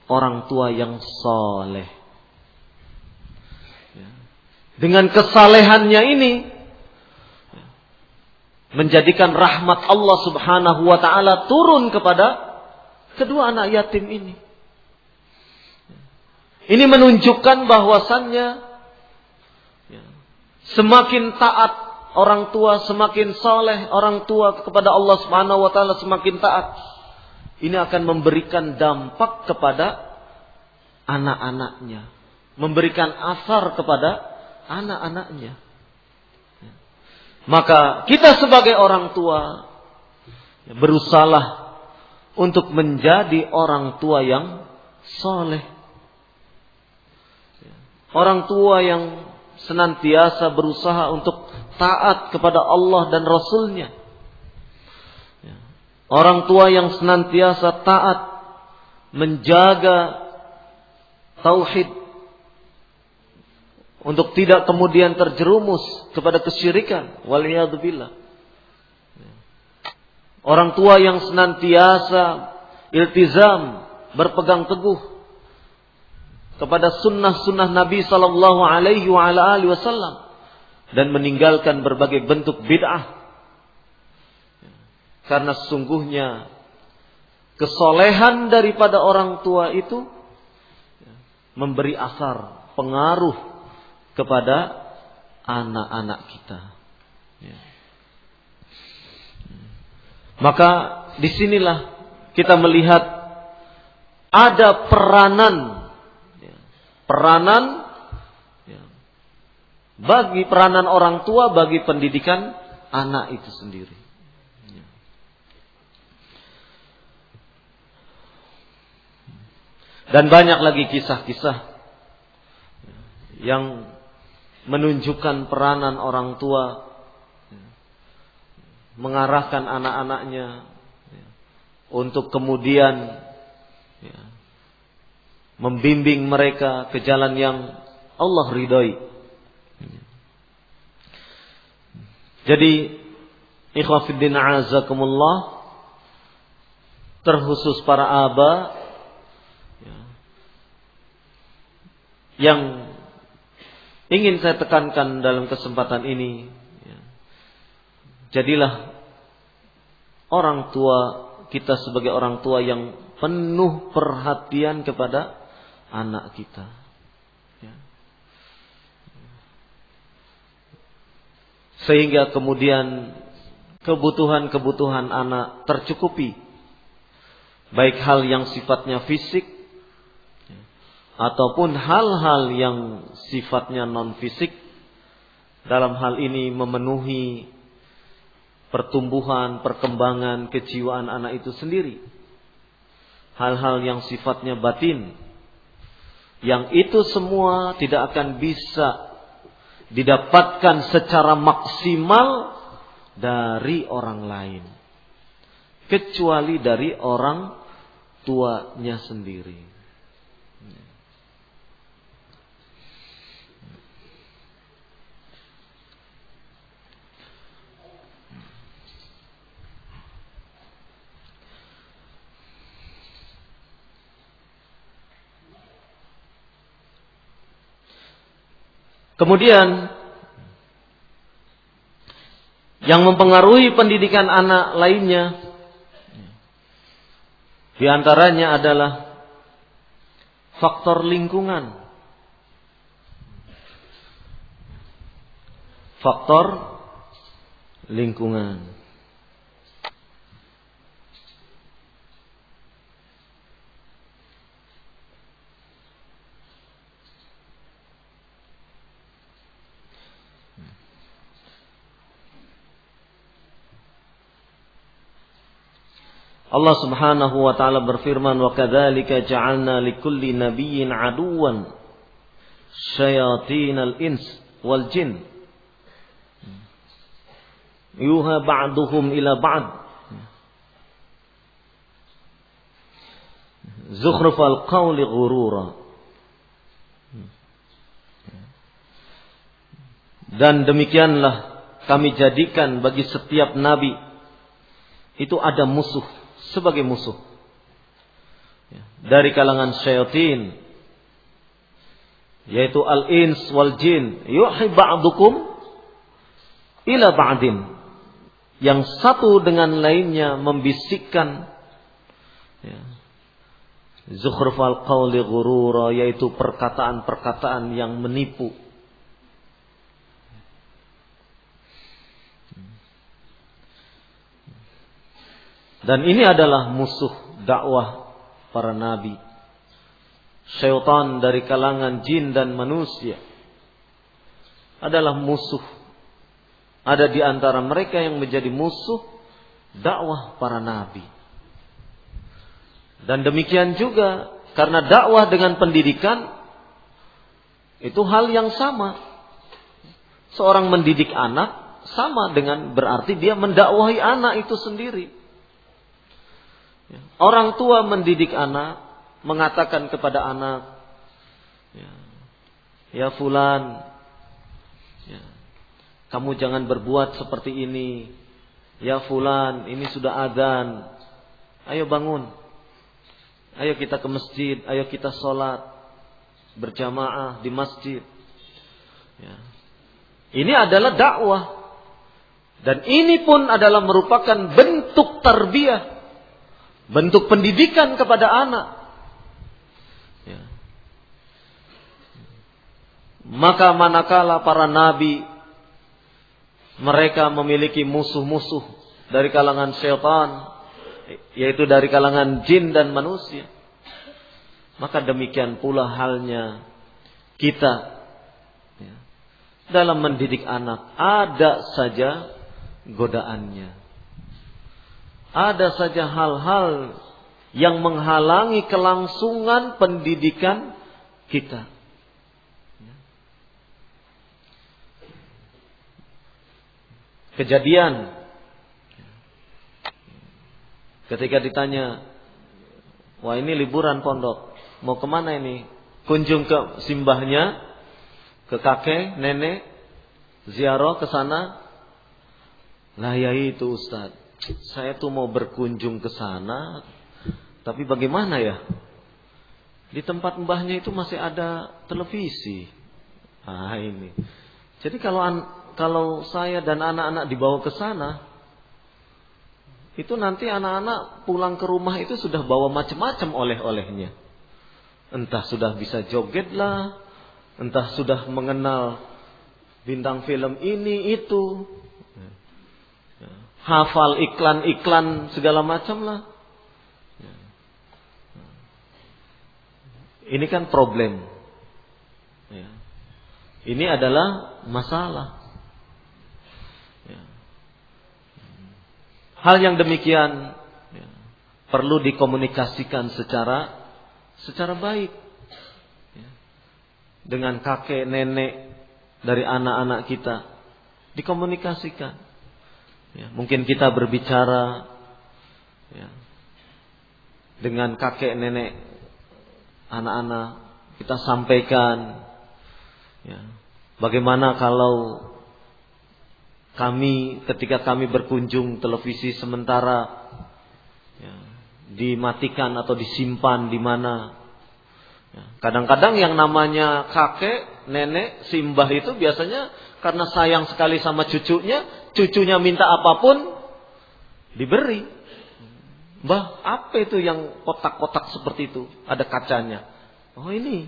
orang tua yang saleh. Dengan kesalehannya ini menjadikan rahmat Allah Subhanahu wa taala turun kepada kedua anak yatim ini. Ini menunjukkan bahwasannya semakin taat orang tua, semakin saleh orang tua kepada Allah Subhanahu wa taala, semakin taat. Ini akan memberikan dampak kepada anak-anaknya, memberikan asar kepada anak-anaknya. Maka kita sebagai orang tua berusahalah untuk menjadi orang tua yang saleh. Orang tua yang senantiasa berusaha untuk taat kepada Allah dan Rasul-Nya. Orang tua yang senantiasa taat menjaga tauhid untuk tidak kemudian terjerumus kepada kesyirikan, waliyadzubillah. Orang tua yang senantiasa iltizam, berpegang teguh kepada sunnah-sunnah Nabi sallallahu alaihi wasallam dan meninggalkan berbagai bentuk bid'ah. Karena sesungguhnya kesolehan daripada orang tua itu memberi asar, pengaruh kepada anak-anak kita. Maka disinilah kita melihat ada peranan bagi peranan orang tua bagi pendidikan anak itu sendiri. Dan banyak lagi kisah-kisah yang menunjukkan peranan orang tua mengarahkan anak-anaknya untuk kemudian membimbing mereka ke jalan yang Allah ridhoi. Jadi ikhwah fiddin a'azakumullah, terkhusus para aba yang ingin saya tekankan dalam kesempatan ini, jadilah orang tua kita sebagai orang tua yang penuh perhatian kepada anak kita. Sehingga kemudian kebutuhan-kebutuhan anak tercukupi, baik hal yang sifatnya fisik ataupun hal-hal yang sifatnya non-fisik. Dalam hal ini memenuhi pertumbuhan, perkembangan, kejiwaan anak itu sendiri. Hal-hal yang sifatnya batin, yang itu semua tidak akan bisa didapatkan secara maksimal dari orang lain, kecuali dari orang tuanya sendiri. Kemudian yang mempengaruhi pendidikan anak lainnya, di antaranya adalah faktor lingkungan. Faktor lingkungan. Allah Subhanahu wa taala berfirman, "Wa kadzalika ja'alna likulli nabiyyin 'aduwan syayatinal ins wal jin yuha ba'duhum ila ba'd zukhrufal qawli ghurura." Dan demikianlah kami jadikan bagi setiap nabi itu ada musuh, sebagai musuh dari kalangan syaitan, yaitu al-ins wal jin, yuhi ba'dukum ila ba'din, yang satu dengan lainnya membisikkan zukhrufal qawli ghurura, yaitu perkataan-perkataan yang menipu. Dan ini adalah musuh dakwah para nabi. Syaitan dari kalangan jin dan manusia adalah musuh. Ada di antara mereka yang menjadi musuh dakwah para nabi. Dan demikian juga karena dakwah dengan pendidikan itu hal yang sama. Seorang mendidik anak sama dengan berarti dia mendakwahi anak itu sendiri. Orang tua mendidik anak, mengatakan kepada anak, ya fulan, kamu jangan berbuat seperti ini. Ya fulan, ini sudah adzan. Ayo bangun. Ayo kita ke masjid, ayo kita sholat berjamaah di masjid. Ini adalah dakwah. Dan ini pun adalah merupakan bentuk tarbiyah, bentuk pendidikan kepada anak. Maka manakala para nabi mereka memiliki musuh-musuh dari kalangan syaitan, yaitu dari kalangan jin dan manusia, maka demikian pula halnya kita dalam mendidik anak ada saja godaannya. Ada saja hal-hal yang menghalangi kelangsungan pendidikan kita. Kejadian ketika ditanya, wah ini liburan pondok, mau kemana ini? Kunjung ke simbahnya, ke kakek, nenek, ziarah ke sana. Lah ya itu Ustaz, saya tuh mau berkunjung ke sana, tapi bagaimana ya? Di tempat mbahnya itu masih ada televisi. Ah ini. Jadi kalau saya dan anak-anak dibawa ke sana, itu nanti anak-anak pulang ke rumah itu sudah bawa macam-macam oleh-olehnya. Entah sudah bisa joget lah, entah sudah mengenal bintang film ini itu, hafal iklan-iklan segala macam lah. Ini kan problem. Ini adalah masalah. Hal yang demikian perlu dikomunikasikan secara baik dengan kakek nenek dari anak-anak kita, dikomunikasikan. Mungkin kita berbicara dengan kakek nenek anak-anak, kita sampaikan bagaimana kalau ketika kami berkunjung, televisi sementara dimatikan atau disimpan di mana. Kadang-kadang yang namanya kakek, nenek, simbah itu biasanya karena sayang sekali sama cucunya minta apapun diberi. Mbah, apa itu yang kotak-kotak seperti itu? Ada kacanya. Oh ini,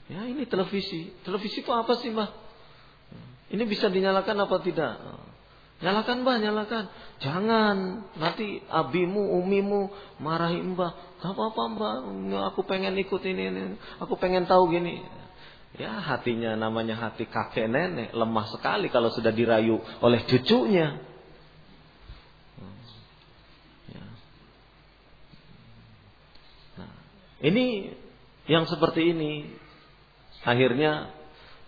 ini televisi. Televisi itu apa sih Mbah? Ini bisa dinyalakan apa tidak? Nyalakan Mbah, nyalakan. Jangan, nanti abimu, umimu marahin Mbah. Gak apa-apa Mbah, aku pengen ikut ini. Aku pengen tahu gini. Ya hatinya namanya hati kakek nenek, lemah sekali kalau sudah dirayu oleh cucunya. Nah, ini yang seperti ini akhirnya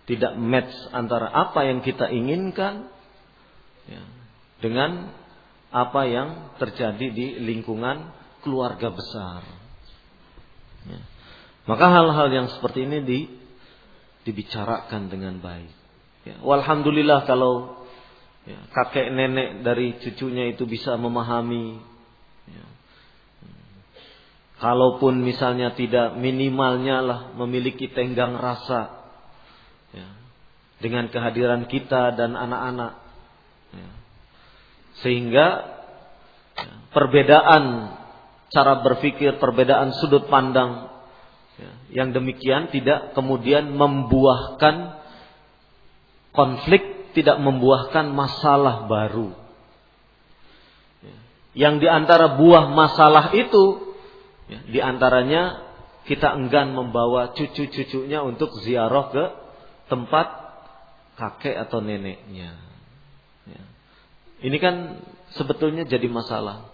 tidak match antara apa yang kita inginkan dengan apa yang terjadi di lingkungan keluarga besar. Maka hal-hal yang seperti ini dibicarakan dengan baik. Walhamdulillah kalau kakek nenek dari cucunya itu bisa memahami. Kalaupun misalnya tidak, minimalnya lah memiliki tenggang rasa dengan kehadiran kita dan anak-anak, sehingga perbedaan cara berpikir, perbedaan sudut pandang yang demikian tidak kemudian membuahkan konflik, tidak membuahkan masalah baru. Yang diantara buah masalah itu, diantaranya kita enggan membawa cucu-cucunya untuk ziarah ke tempat kakek atau neneknya. Ini kan sebetulnya jadi masalah.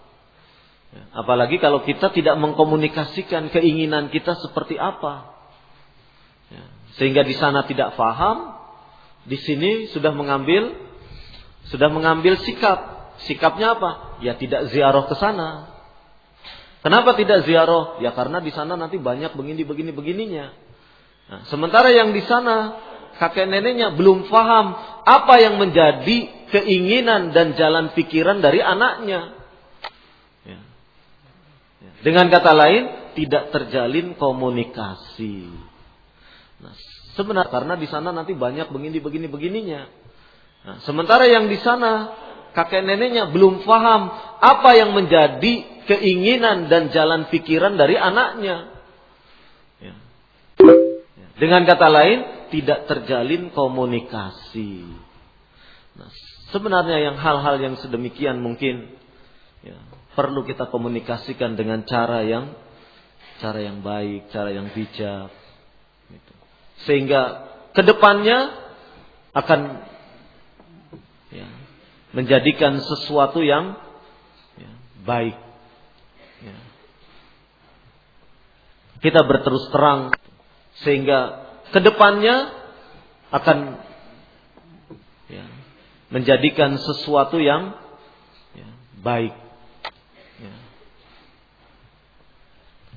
Apalagi kalau kita tidak mengkomunikasikan keinginan kita seperti apa. Sehingga di sana tidak paham, di sini sudah mengambil sikap. Sikapnya apa? Ya tidak ziarah ke sana. Kenapa tidak ziarah? Ya karena di sana nanti banyak begininya. Nah, sementara yang di sana kakek neneknya belum paham apa yang menjadi keinginan dan jalan pikiran dari anaknya. Dengan kata lain, tidak terjalin komunikasi. Nah, sebenarnya karena di sana nanti banyak begininya. Nah, sementara yang di sana kakek neneknya belum paham apa yang menjadi keinginan dan jalan pikiran dari anaknya. Dengan kata lain, tidak terjalin komunikasi. Nah, sebenarnya yang hal-hal yang sedemikian mungkin perlu kita komunikasikan dengan cara yang baik, cara yang bijak. Sehingga kedepannya akan menjadikan sesuatu yang baik. Kita berterus terang sehingga kedepannya akan menjadikan sesuatu yang baik.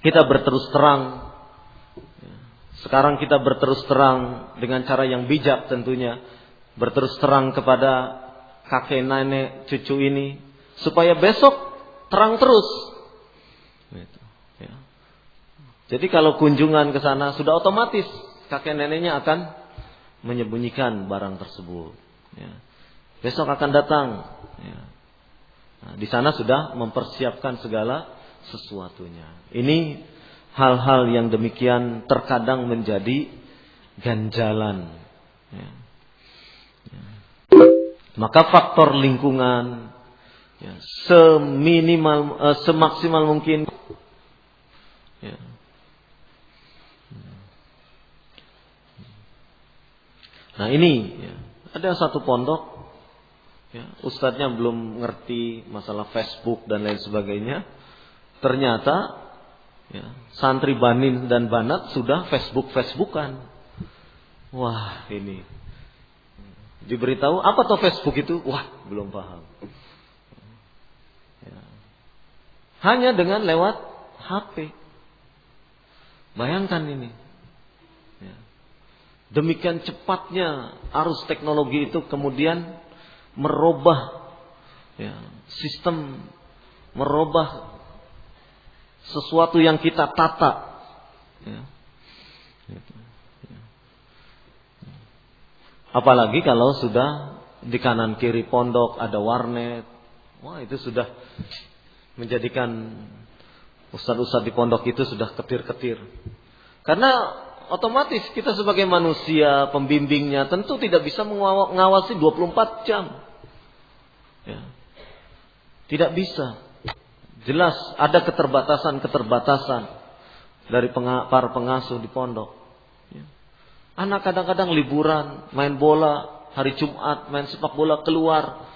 Kita berterus terang. Sekarang kita berterus terang dengan cara yang bijak tentunya. Berterus terang kepada kakek, nenek, cucu ini. Supaya besok terang terus. Jadi kalau kunjungan ke sana sudah otomatis kakek neneknya akan menyembunyikan barang tersebut. Besok akan datang. Nah, di sana sudah mempersiapkan segala sesuatunya. Ini hal-hal yang demikian terkadang menjadi ganjalan. Maka faktor lingkungan semaksimal mungkin. Nah ini ada satu pondok, ustadznya belum ngerti masalah Facebook dan lain sebagainya. Ternyata santri banin dan banat sudah Facebookan. Wah ini diberitahu apa tuh Facebook itu? Wah belum paham. Hanya dengan lewat HP. Bayangkan ini. Demikian cepatnya arus teknologi itu kemudian merubah sistem, merubah sesuatu yang kita tata. Apalagi kalau sudah di kanan kiri pondok ada warnet. Wah itu sudah menjadikan ustadz-ustadz di pondok itu sudah ketir-ketir. Karena otomatis kita sebagai manusia pembimbingnya tentu tidak bisa mengawasi 24 jam. Tidak bisa. Jelas ada keterbatasan dari para pengasuh di pondok. Anak kadang-kadang liburan, main bola, hari Jumat, main sepak bola keluar.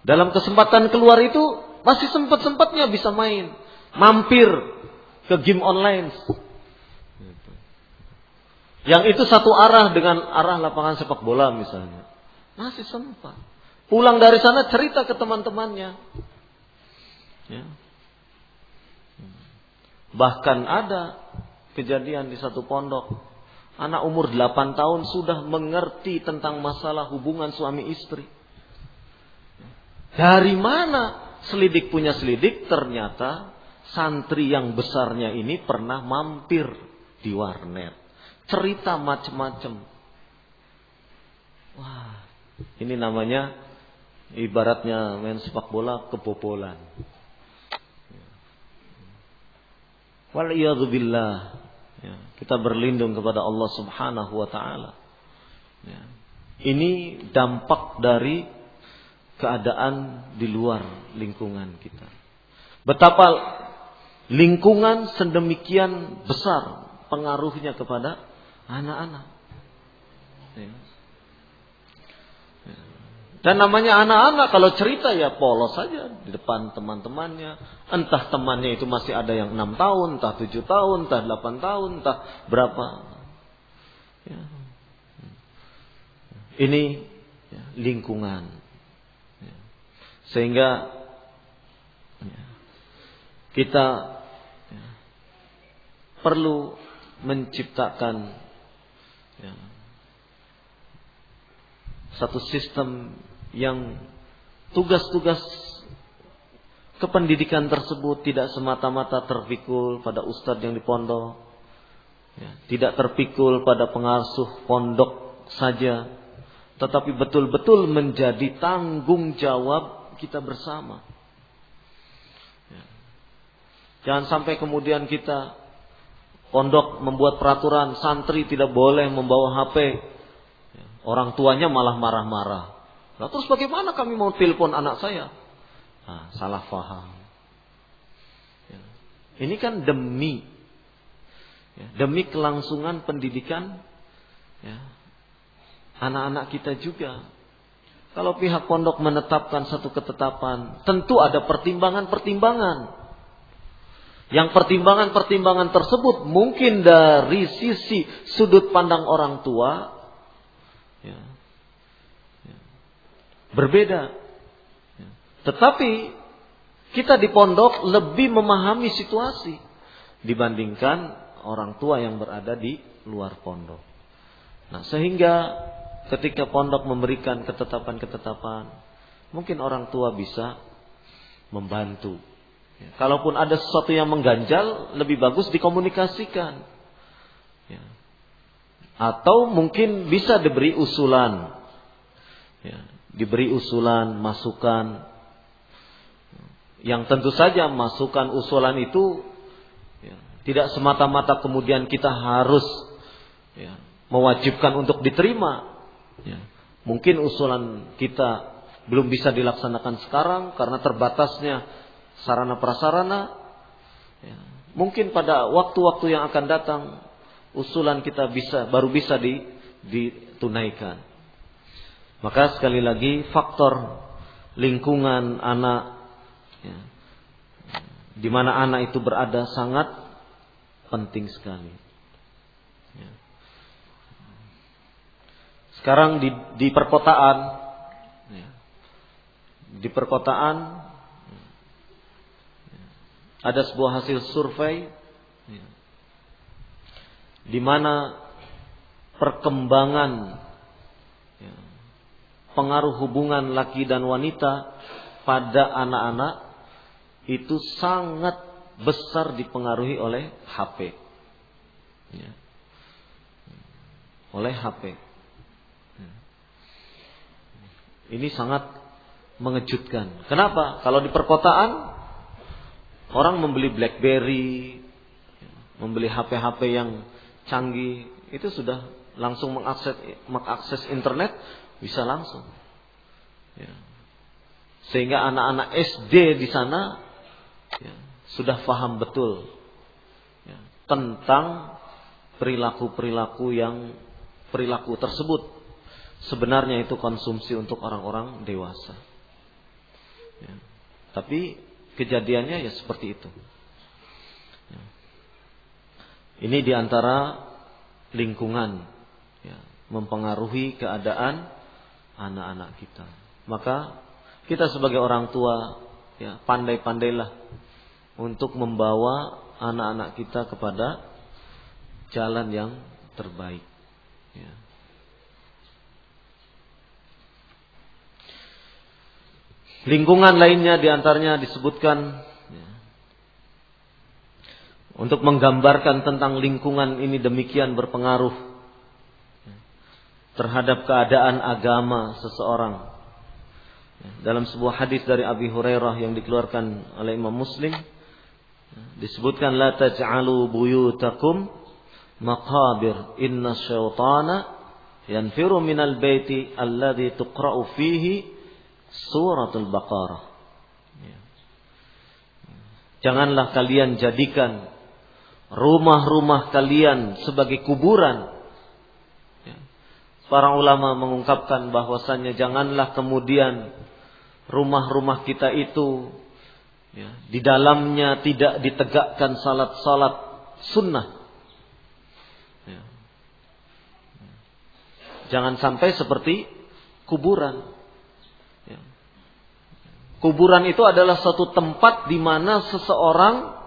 Dalam kesempatan keluar itu masih sempat-sempatnya bisa main. Mampir ke game online. Yang itu satu arah dengan arah lapangan sepak bola misalnya. Masih sempat. Pulang dari sana cerita ke teman-temannya. Bahkan ada kejadian di satu pondok. Anak umur 8 tahun sudah mengerti tentang masalah hubungan suami istri. Dari mana selidik punya selidik? Ternyata santri yang besarnya ini pernah mampir di warnet. Cerita macam-macam. Wah, ini namanya ibaratnya main sepak bola kebobolan. Waliyadzubillah. Kita berlindung kepada Allah Subhanahu wa taala. Ini dampak dari keadaan di luar lingkungan kita. Betapa lingkungan sedemikian besar pengaruhnya kepada anak-anak. Dan namanya anak-anak kalau cerita ya polos saja di depan teman-temannya. Entah temannya itu masih ada yang 6 tahun, entah 7 tahun, entah 8 tahun, entah berapa. Ini lingkungan. Sehingga kita perlu menciptakan satu sistem yang tugas-tugas kependidikan tersebut tidak semata-mata terpikul pada ustadz yang di pondok, tidak terpikul pada pengasuh pondok saja, tetapi betul-betul menjadi tanggung jawab kita bersama. Jangan sampai kemudian kita pondok membuat peraturan santri tidak boleh membawa HP. Orang tuanya malah marah-marah. Nah, terus bagaimana kami mau telepon anak saya? Nah, salah paham. Ini kan demi kelangsungan pendidikan anak-anak kita juga. Kalau pihak pondok menetapkan satu ketetapan, tentu ada pertimbangan-pertimbangan. Yang pertimbangan-pertimbangan tersebut mungkin dari sisi sudut pandang orang tua berbeda. Tetapi kita di pondok lebih memahami situasi dibandingkan orang tua yang berada di luar pondok. Nah, sehingga ketika pondok memberikan ketetapan-ketetapan, mungkin orang tua bisa membantu. Kalaupun ada sesuatu yang mengganjal, lebih bagus dikomunikasikan. Atau mungkin bisa diberi usulan. Diberi usulan, masukan. Yang tentu saja masukan usulan itu tidak semata-mata kemudian kita harus mewajibkan untuk diterima. Mungkin usulan kita belum bisa dilaksanakan sekarang karena terbatasnya sarana prasarana. Mungkin pada waktu-waktu yang akan datang usulan kita baru bisa ditunaikan. Maka sekali lagi faktor lingkungan anak, di mana anak itu berada sangat penting sekali. Sekarang di perkotaan, ada sebuah hasil survei di mana perkembangan pengaruh hubungan laki dan wanita pada anak-anak itu sangat besar dipengaruhi oleh HP. Oleh HP. Ini sangat mengejutkan. Kenapa? Kalau di perkotaan orang membeli BlackBerry, membeli HP-HP yang canggih, itu sudah langsung mengakses internet, bisa langsung. Sehingga anak-anak SD di sana sudah paham betul tentang perilaku tersebut. Sebenarnya itu konsumsi untuk orang-orang dewasa. Tapi kejadiannya ya seperti itu. Ini diantara lingkungan mempengaruhi keadaan anak-anak kita. Maka kita sebagai orang tua pandai-pandailah untuk membawa anak-anak kita kepada jalan yang terbaik. Lingkungan lainnya diantaranya disebutkan untuk menggambarkan tentang lingkungan ini demikian berpengaruh terhadap keadaan agama seseorang. Dalam sebuah hadis dari Abi Hurairah yang dikeluarkan oleh Imam Muslim, disebutkan la taj'alu buyutakum maqabir inna syaitana yanfiru minal baiti alladhi tuqra'u fihi Suratul Baqarah. Janganlah kalian jadikan rumah-rumah kalian sebagai kuburan. Para ulama mengungkapkan bahwasannya janganlah kemudian rumah-rumah kita itu di dalamnya tidak ditegakkan salat-salat sunnah. Jangan sampai seperti kuburan. Kuburan itu adalah suatu tempat di mana seseorang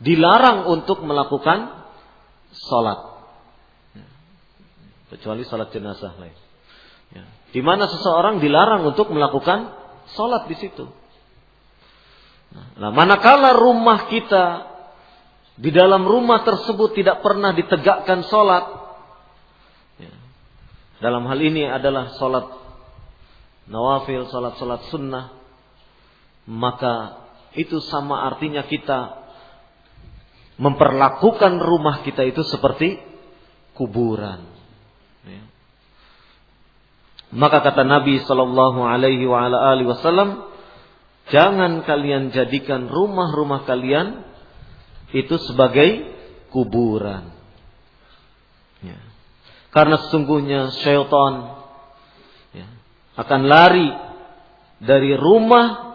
dilarang untuk melakukan sholat, kecuali sholat jenazah lain. Di mana seseorang dilarang untuk melakukan sholat di situ. Nah, manakala rumah kita di dalam rumah tersebut tidak pernah ditegakkan sholat, dalam hal ini adalah sholat nawafil, sholat sunnah, maka itu sama artinya kita memperlakukan rumah kita itu seperti kuburan. Maka kata Nabi sallallahu alaihi wasallam, jangan kalian jadikan rumah-rumah kalian itu sebagai kuburan. Karena sesungguhnya syaitan akan lari dari rumah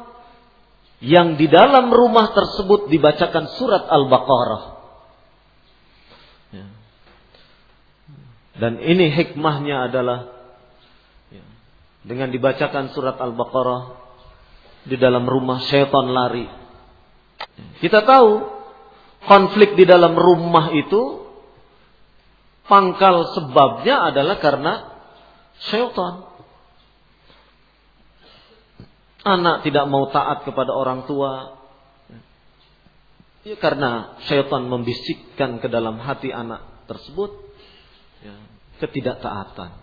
yang di dalam rumah tersebut dibacakan surat Al-Baqarah. Dan ini hikmahnya adalah dengan dibacakan surat Al-Baqarah di dalam rumah, syaitan lari. Kita tahu konflik di dalam rumah itu pangkal sebabnya adalah karena syaitan. Anak tidak mau taat kepada orang tua, ya, karena syaitan membisikkan ke dalam hati anak tersebut ketidaktaatan.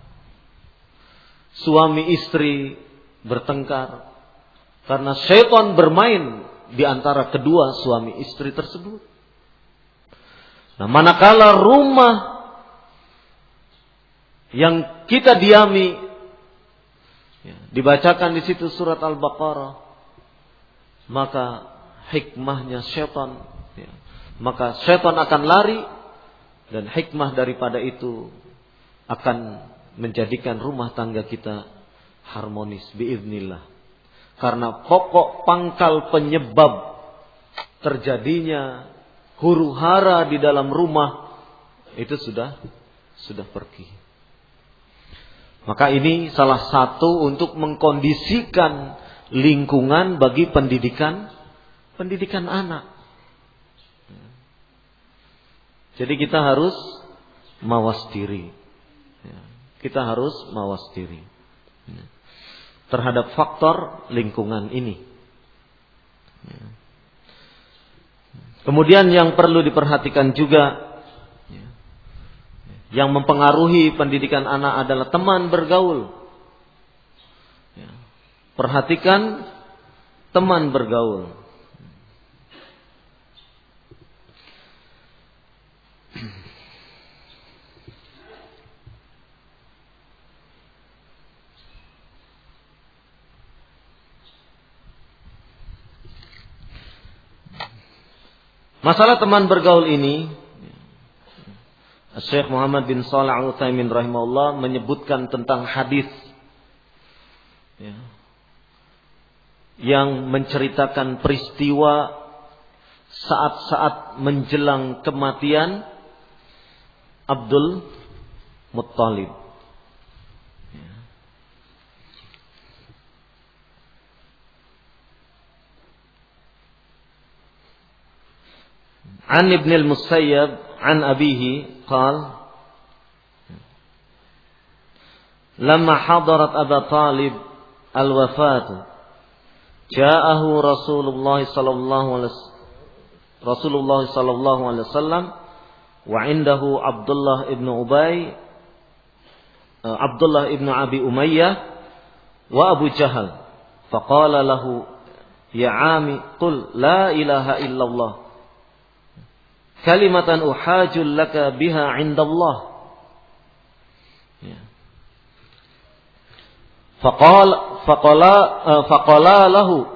Suami istri bertengkar karena syaitan bermain di antara kedua suami istri tersebut. Nah, manakala rumah yang kita diami dibacakan di situ surat Al-Baqarah, maka hikmahnya syaitan, maka syaitan akan lari, dan hikmah daripada itu akan menjadikan rumah tangga kita harmonis biiznillah. Karena pokok pangkal penyebab terjadinya huru hara di dalam rumah itu sudah pergi. Maka ini salah satu untuk mengkondisikan lingkungan bagi pendidikan anak. Jadi kita harus mawas diri. Kita harus mawas diri terhadap faktor lingkungan ini. Kemudian yang perlu diperhatikan juga, yang mempengaruhi pendidikan anak adalah teman bergaul. Perhatikan teman bergaul. Masalah teman bergaul ini, Syekh Muhammad bin Shalih Al-Utsaimin rahimahullah menyebutkan tentang hadis yang menceritakan peristiwa saat-saat menjelang kematian Abdul Muttalib. An Ibn al-Musayyab an abihi قال لما حضرت أبا طالب الوفاة جاءه رسول الله صلى الله عليه وسلم وعنده عبد الله ابن أبي أمية وأبو جهل فقال له يا عمي قل لا إله إلا الله kalimatan uhajul laka biha indallah. Faqala lahu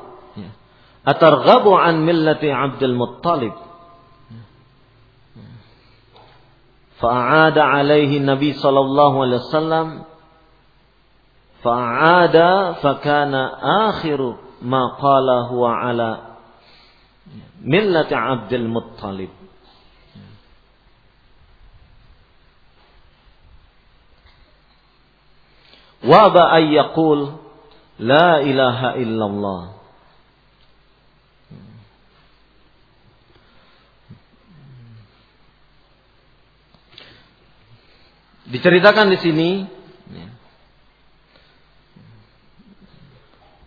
atarghabu an millati Abdul Muttalib. Fa'ada alaihi Nabi sallallahu alaihi wasallam. Fa'ada fakana akhiru ma qala huwa ala millati Abdul Muttalib. Wa ba ay yaqul la ilaha illallah. Diceritakan di sini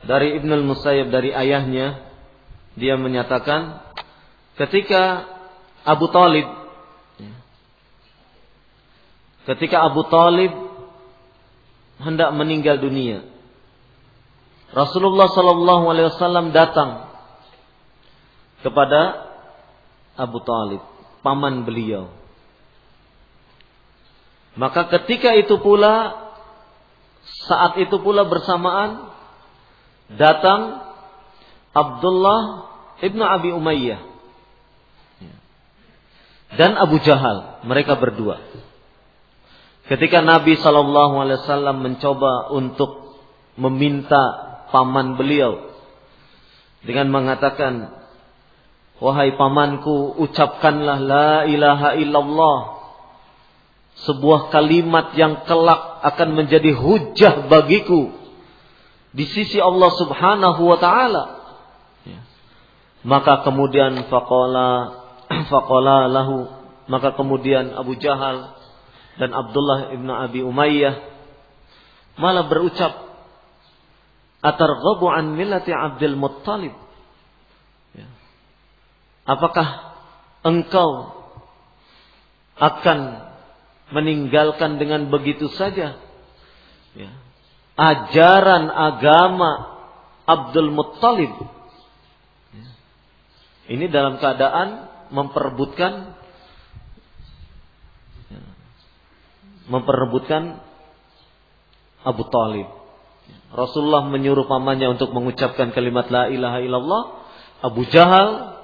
dari Ibn al-Musayyab, dari ayahnya, dia menyatakan ketika Abu Talib hendak meninggal dunia, Rasulullah sallallahu alaihi wasallam datang kepada Abu Talib, paman beliau. Maka ketika itu pula, saat itu pula bersamaan datang Abdullah ibnu Abi Umayyah dan Abu Jahal, mereka berdua. ketika Nabi SAW mencoba untuk meminta paman beliau dengan mengatakan, wahai pamanku, ucapkanlah la ilaha illallah, sebuah kalimat yang kelak akan menjadi hujjah bagiku di sisi Allah Subhanahu wa taala. Maka kemudian faqala lahu, maka kemudian Abu Jahal dan Abdullah ibn Abi Umayyah malah berucap, atarghabu an millati Abdul Muttalib, apakah engkau akan meninggalkan dengan begitu saja ajaran agama Abdul Muttalib? Ini dalam keadaan memperebutkan Abu Talib. Rasulullah menyuruh pamannya untuk mengucapkan kalimat la ilaha illallah. Abu Jahal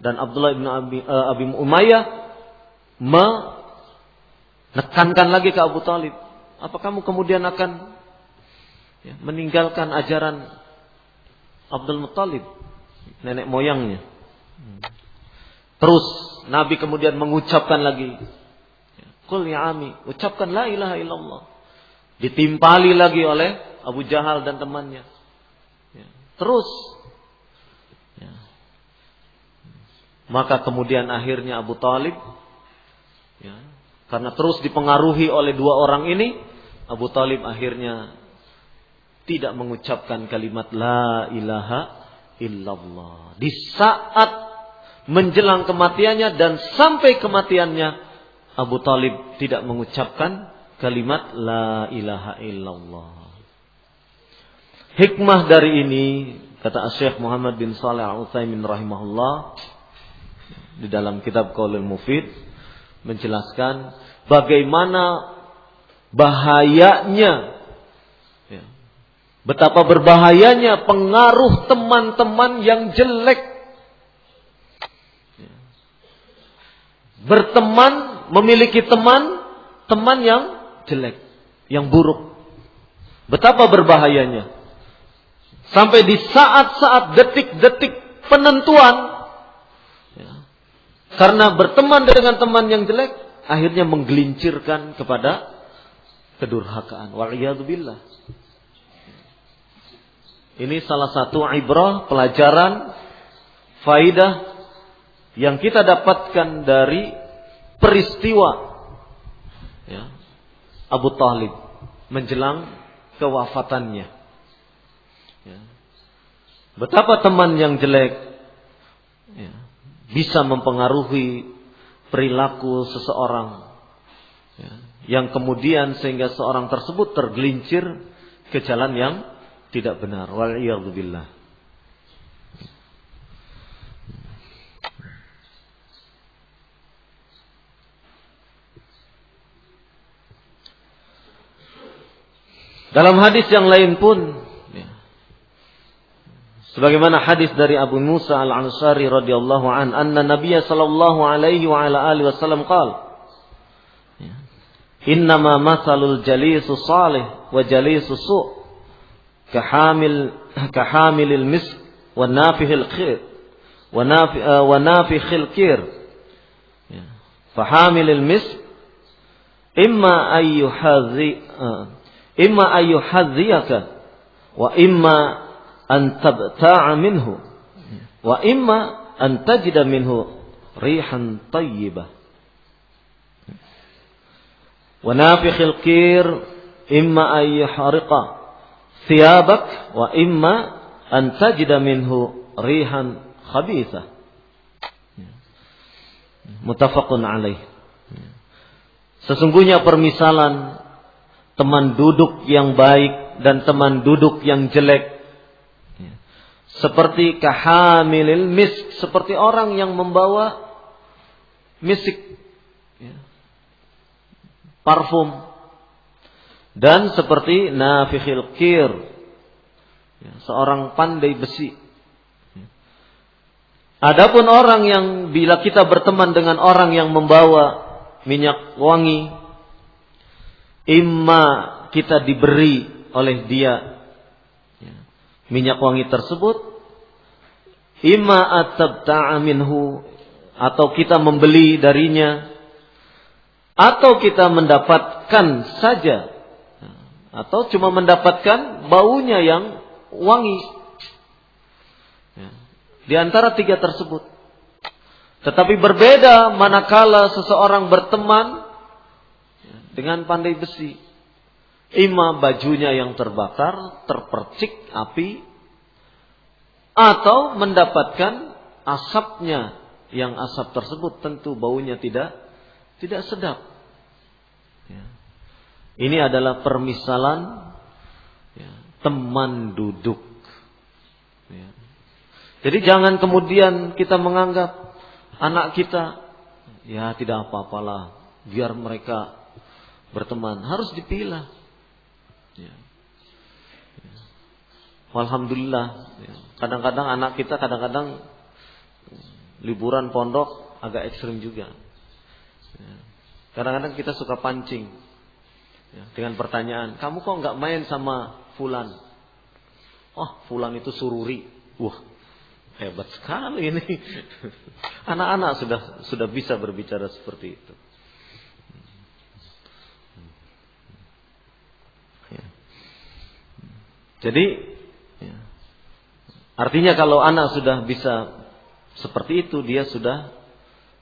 dan Abdullah bin Abi Umayyah menekankan lagi ke Abu Talib, apa kamu kemudian akan meninggalkan ajaran Abdul Muttalib, nenek moyangnya? Terus Nabi kemudian mengucapkan lagi, qul ya ami, ucapkan la ilaha illallah. Ditimpali lagi oleh Abu Jahal dan temannya. Terus maka kemudian akhirnya Abu Talib, karena terus dipengaruhi oleh dua orang ini, Abu Talib akhirnya tidak mengucapkan kalimat la ilaha illallah. Di saat menjelang kematiannya dan sampai kematiannya, Abu Talib tidak mengucapkan kalimat la ilaha illallah. Hikmah dari ini, kata Syekh Muhammad bin Shalih Al-Utsaimin rahimahullah di dalam kitab Qaulul Mufid, menjelaskan bagaimana bahayanya, betapa berbahayanya pengaruh teman-teman yang jelek. Berteman, memiliki teman yang jelek, yang buruk. Betapa berbahayanya. Sampai di saat-saat, detik-detik penentuan, karena berteman dengan teman yang jelek, akhirnya menggelincirkan kepada kedurhakaan. Wa'iyadzubillah. Ini salah satu ibrah, pelajaran, faidah yang kita dapatkan dari peristiwa Abu Talib menjelang kewafatannya. Betapa teman yang jelek bisa mempengaruhi perilaku seseorang, yang kemudian sehingga seorang tersebut tergelincir ke jalan yang tidak benar. Wa'iyadzubillah. Dalam hadis yang lain pun, sebagaimana hadis dari Abu Musa Al-Ansari radhiyallahu an, anna Nabiy sallallahu alaihi wa ala alihi wasallam qala, innama mathalul jalisu salih wa jalisu su' kahamilil misk wa nafihil khir wa nafikhil kir. Fahamilil misk imma ayyuhadziyaka wa imma an tabta'a minhu wa imma an tajida minhu rihan tayyibah. Wa nafikhil kir imma ayyuhriqa thiyabak wa imma an tajida minhu rihan khabithah. Muttafaqun alaih. Sesungguhnya permisalan teman duduk yang baik dan teman duduk yang jelek seperti kahamilil misk, seperti orang yang membawa misik, parfum, dan seperti nafikhil kir, seorang pandai besi. Adapun orang yang bila kita berteman dengan orang yang membawa minyak wangi, Imma kita diberi oleh dia minyak wangi tersebut, imma atabta'a minhu, atau kita membeli darinya, atau kita mendapatkan saja, atau cuma mendapatkan baunya yang wangi. Di antara tiga tersebut. Tetapi berbeda manakala seseorang berteman dengan pandai besi. Ima bajunya yang terbakar, terpercik api, atau mendapatkan asapnya, yang asap tersebut tentu baunya tidak sedap. Ini adalah permisalan teman duduk. Jadi jangan kemudian kita menganggap anak kita, ya tidak apa-apalah, biar mereka berteman. Harus dipilah. Alhamdulillah, kadang-kadang anak kita liburan pondok agak ekstrim juga. Kadang-kadang kita suka pancing dengan pertanyaan, kamu kok nggak main sama fulan? Oh, fulan itu sururi. Wah, hebat sekali ini. Anak-anak sudah bisa berbicara seperti itu. Jadi artinya kalau anak sudah bisa seperti itu, dia sudah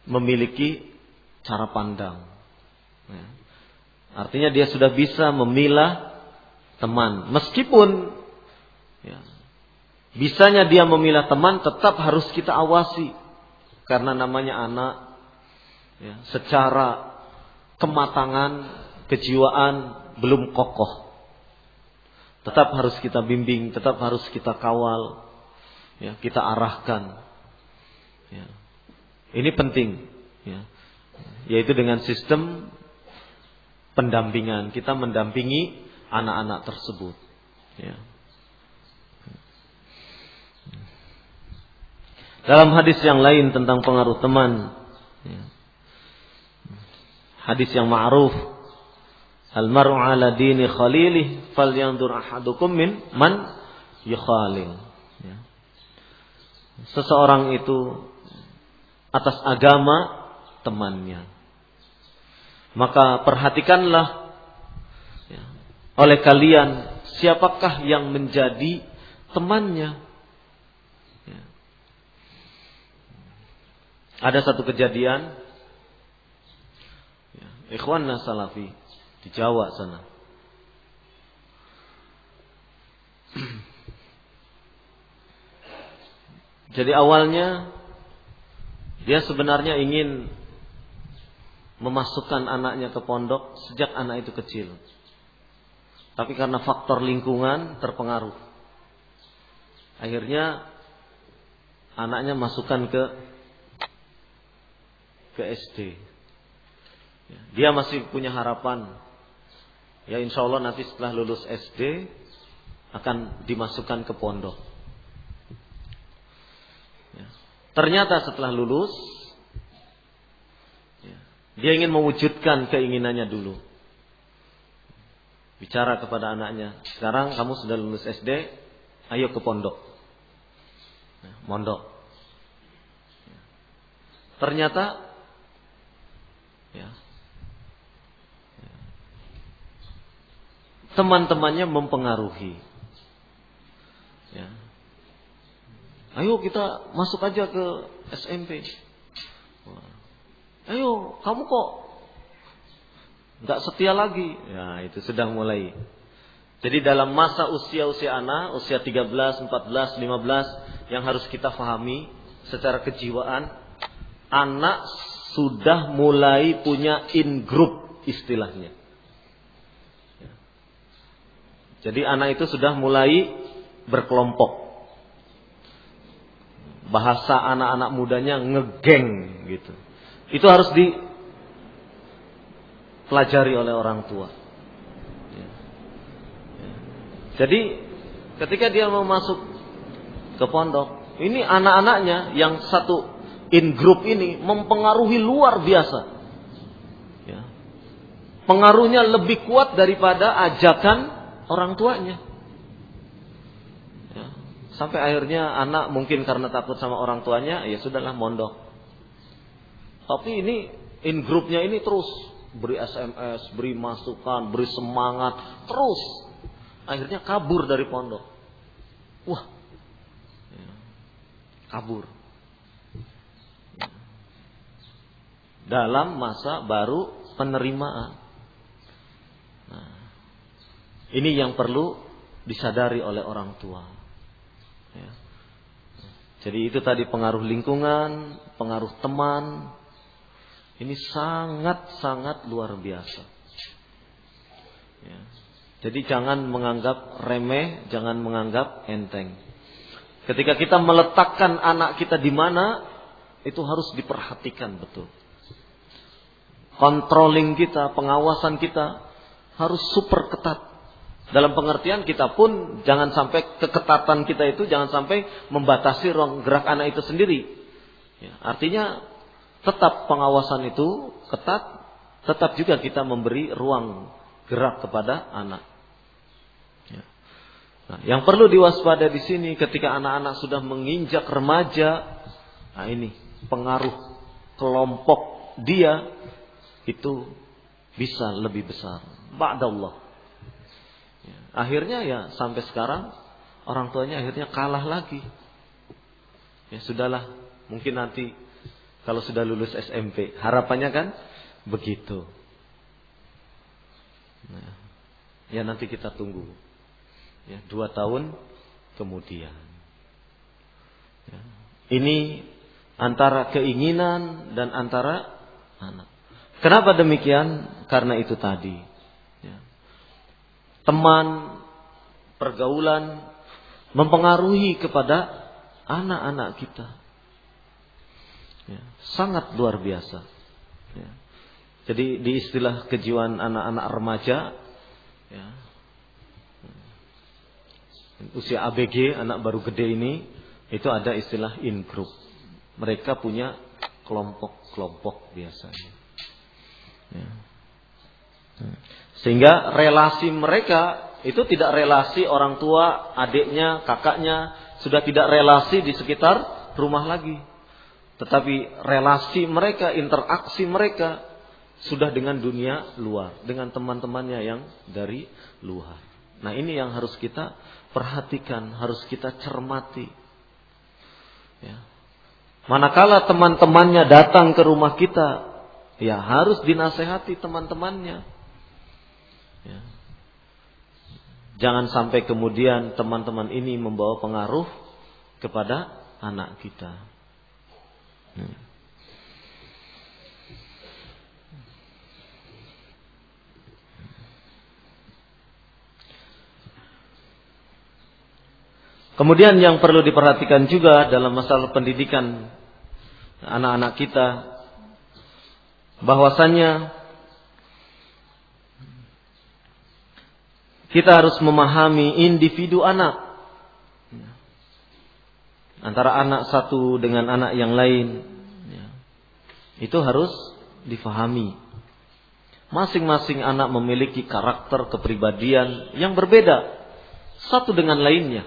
memiliki cara pandang. Artinya dia sudah bisa memilah teman. Meskipun bisanya dia memilah teman, tetap harus kita awasi. Karena namanya anak, secara kematangan, kejiwaan belum kokoh. Tetap harus kita bimbing, tetap harus kita kawal, kita arahkan. Ini penting, yaitu dengan sistem pendampingan. Kita mendampingi anak-anak tersebut. Dalam hadis yang lain tentang pengaruh teman, hadis yang ma'ruf, al-mar'u ala dini khalilih falyanzur ahadukum min man yukhalil. Seseorang itu atas agama temannya. Maka perhatikanlah oleh kalian siapakah yang menjadi temannya. Ada satu kejadian, ikhwanna salafi di Jawa sana. Jadi awalnya dia sebenarnya ingin memasukkan anaknya ke pondok sejak anak itu kecil. Tapi karena faktor lingkungan terpengaruh. Akhirnya anaknya masukkan ke SD. Dia masih punya harapan. Ya insya Allah nanti setelah lulus SD akan dimasukkan ke pondok. Ternyata setelah lulus, dia ingin mewujudkan keinginannya dulu. Bicara kepada anaknya, sekarang kamu sudah lulus SD, ayo ke pondok. Mondok. Ternyata teman-temannya mempengaruhi. Ayo kita masuk aja ke SMP. Ayo, kamu kok nggak setia lagi? Ya, itu sudah mulai. Jadi dalam masa usia anak, usia 13, 14, 15, yang harus kita pahami secara kejiwaan, anak sudah mulai punya in-group istilahnya. Jadi anak itu sudah mulai berkelompok. Bahasa anak-anak mudanya ngegeng gitu. Itu harus dipelajari oleh orang tua. Jadi ketika dia mau masuk ke pondok, ini anak-anaknya yang satu in group ini mempengaruhi luar biasa. pengaruhnya lebih kuat daripada ajakan orang tuanya. Ya. Sampai akhirnya anak mungkin karena takut sama orang tuanya, ya sudahlah mondok. Tapi ini in grupnya ini terus beri SMS, beri masukan, beri semangat, terus akhirnya kabur dari pondok. Wah, ya. Kabur. Ya. Dalam masa baru penerimaan. Nah, ini yang perlu disadari oleh orang tua. Ya. Jadi itu tadi pengaruh lingkungan, pengaruh teman. Ini sangat-sangat luar biasa. Ya. Jadi jangan menganggap remeh, jangan menganggap enteng. Ketika kita meletakkan anak kita di mana, itu harus diperhatikan betul. Controlling kita, pengawasan kita harus super ketat. Dalam pengertian kita pun jangan sampai keketatan kita itu jangan sampai membatasi ruang gerak anak itu sendiri. Ya, artinya tetap pengawasan itu ketat, tetap juga kita memberi ruang gerak kepada anak. Ya. Nah, yang perlu diwaspadai di sini ketika anak-anak sudah menginjak remaja, nah ini pengaruh kelompok dia itu bisa lebih besar. Ba'dallah. Ya. Akhirnya ya sampai sekarang orang tuanya akhirnya kalah lagi. Ya sudahlah, mungkin nanti kalau sudah lulus SMP, harapannya kan begitu. Nah, ya nanti kita tunggu. Ya, 2 tahun kemudian. Ya. Ini antara keinginan dan antara anak. Kenapa demikian? Karena itu tadi. Ya. Teman, pergaulan mempengaruhi kepada anak-anak kita. Ya, sangat luar biasa. Ya. Jadi di istilah kejiwaan anak-anak remaja, ya, usia ABG, anak baru gede ini, itu ada istilah in group. Mereka punya kelompok-kelompok biasanya. Ya. Sehingga relasi mereka itu tidak relasi orang tua, adiknya, kakaknya, sudah tidak relasi di sekitar rumah lagi. Tetapi relasi mereka, interaksi mereka sudah dengan dunia luar, dengan teman-temannya yang dari luar. Nah, ini yang harus kita perhatikan, harus kita cermati. Ya. Manakala teman-temannya datang ke rumah kita, ya harus dinasehati teman-temannya. Ya. Jangan sampai kemudian teman-teman ini membawa pengaruh kepada anak kita. Kemudian yang perlu diperhatikan juga dalam masalah pendidikan anak-anak kita, bahwasannya kita harus memahami individu anak. Antara anak satu dengan anak yang lain, ya, itu harus difahami. Masing-masing anak memiliki karakter kepribadian yang berbeda satu dengan lainnya.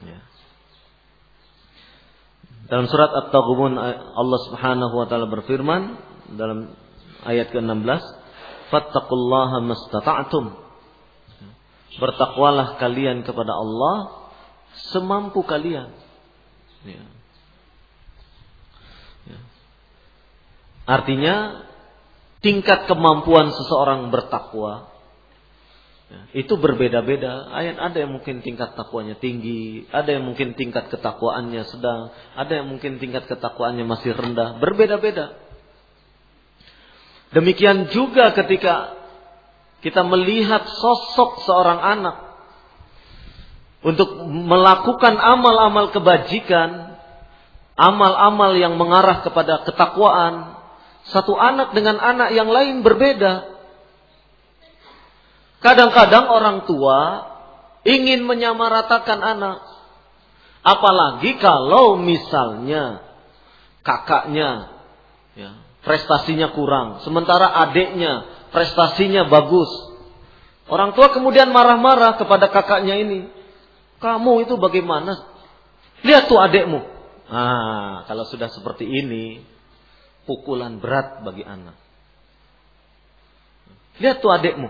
Ya. Dalam surat At-Taghabun Allah Subhanahu wa taala berfirman dalam ayat ke-16, "Fattaqullaha mastata'tum." Bertakwalah kalian kepada Allah semampu kalian. Ya. Ya. Artinya tingkat kemampuan seseorang bertakwa, ya, itu berbeda-beda. Ada yang mungkin tingkat takwanya tinggi, ada yang mungkin tingkat ketakwaannya sedang, ada yang mungkin tingkat ketakwaannya masih rendah. Berbeda-beda. Demikian juga ketika kita melihat sosok seorang anak untuk melakukan amal-amal kebajikan, amal-amal yang mengarah kepada ketakwaan, satu anak dengan anak yang lain berbeda. Kadang-kadang orang tua ingin menyamaratakan anak. Apalagi kalau misalnya kakaknya, ya, prestasinya kurang, sementara adiknya prestasinya bagus. Orang tua kemudian marah-marah kepada kakaknya ini. Kamu itu bagaimana? Lihat tuh adekmu. Ah, kalau sudah seperti ini, pukulan berat bagi anak. Lihat tuh adekmu.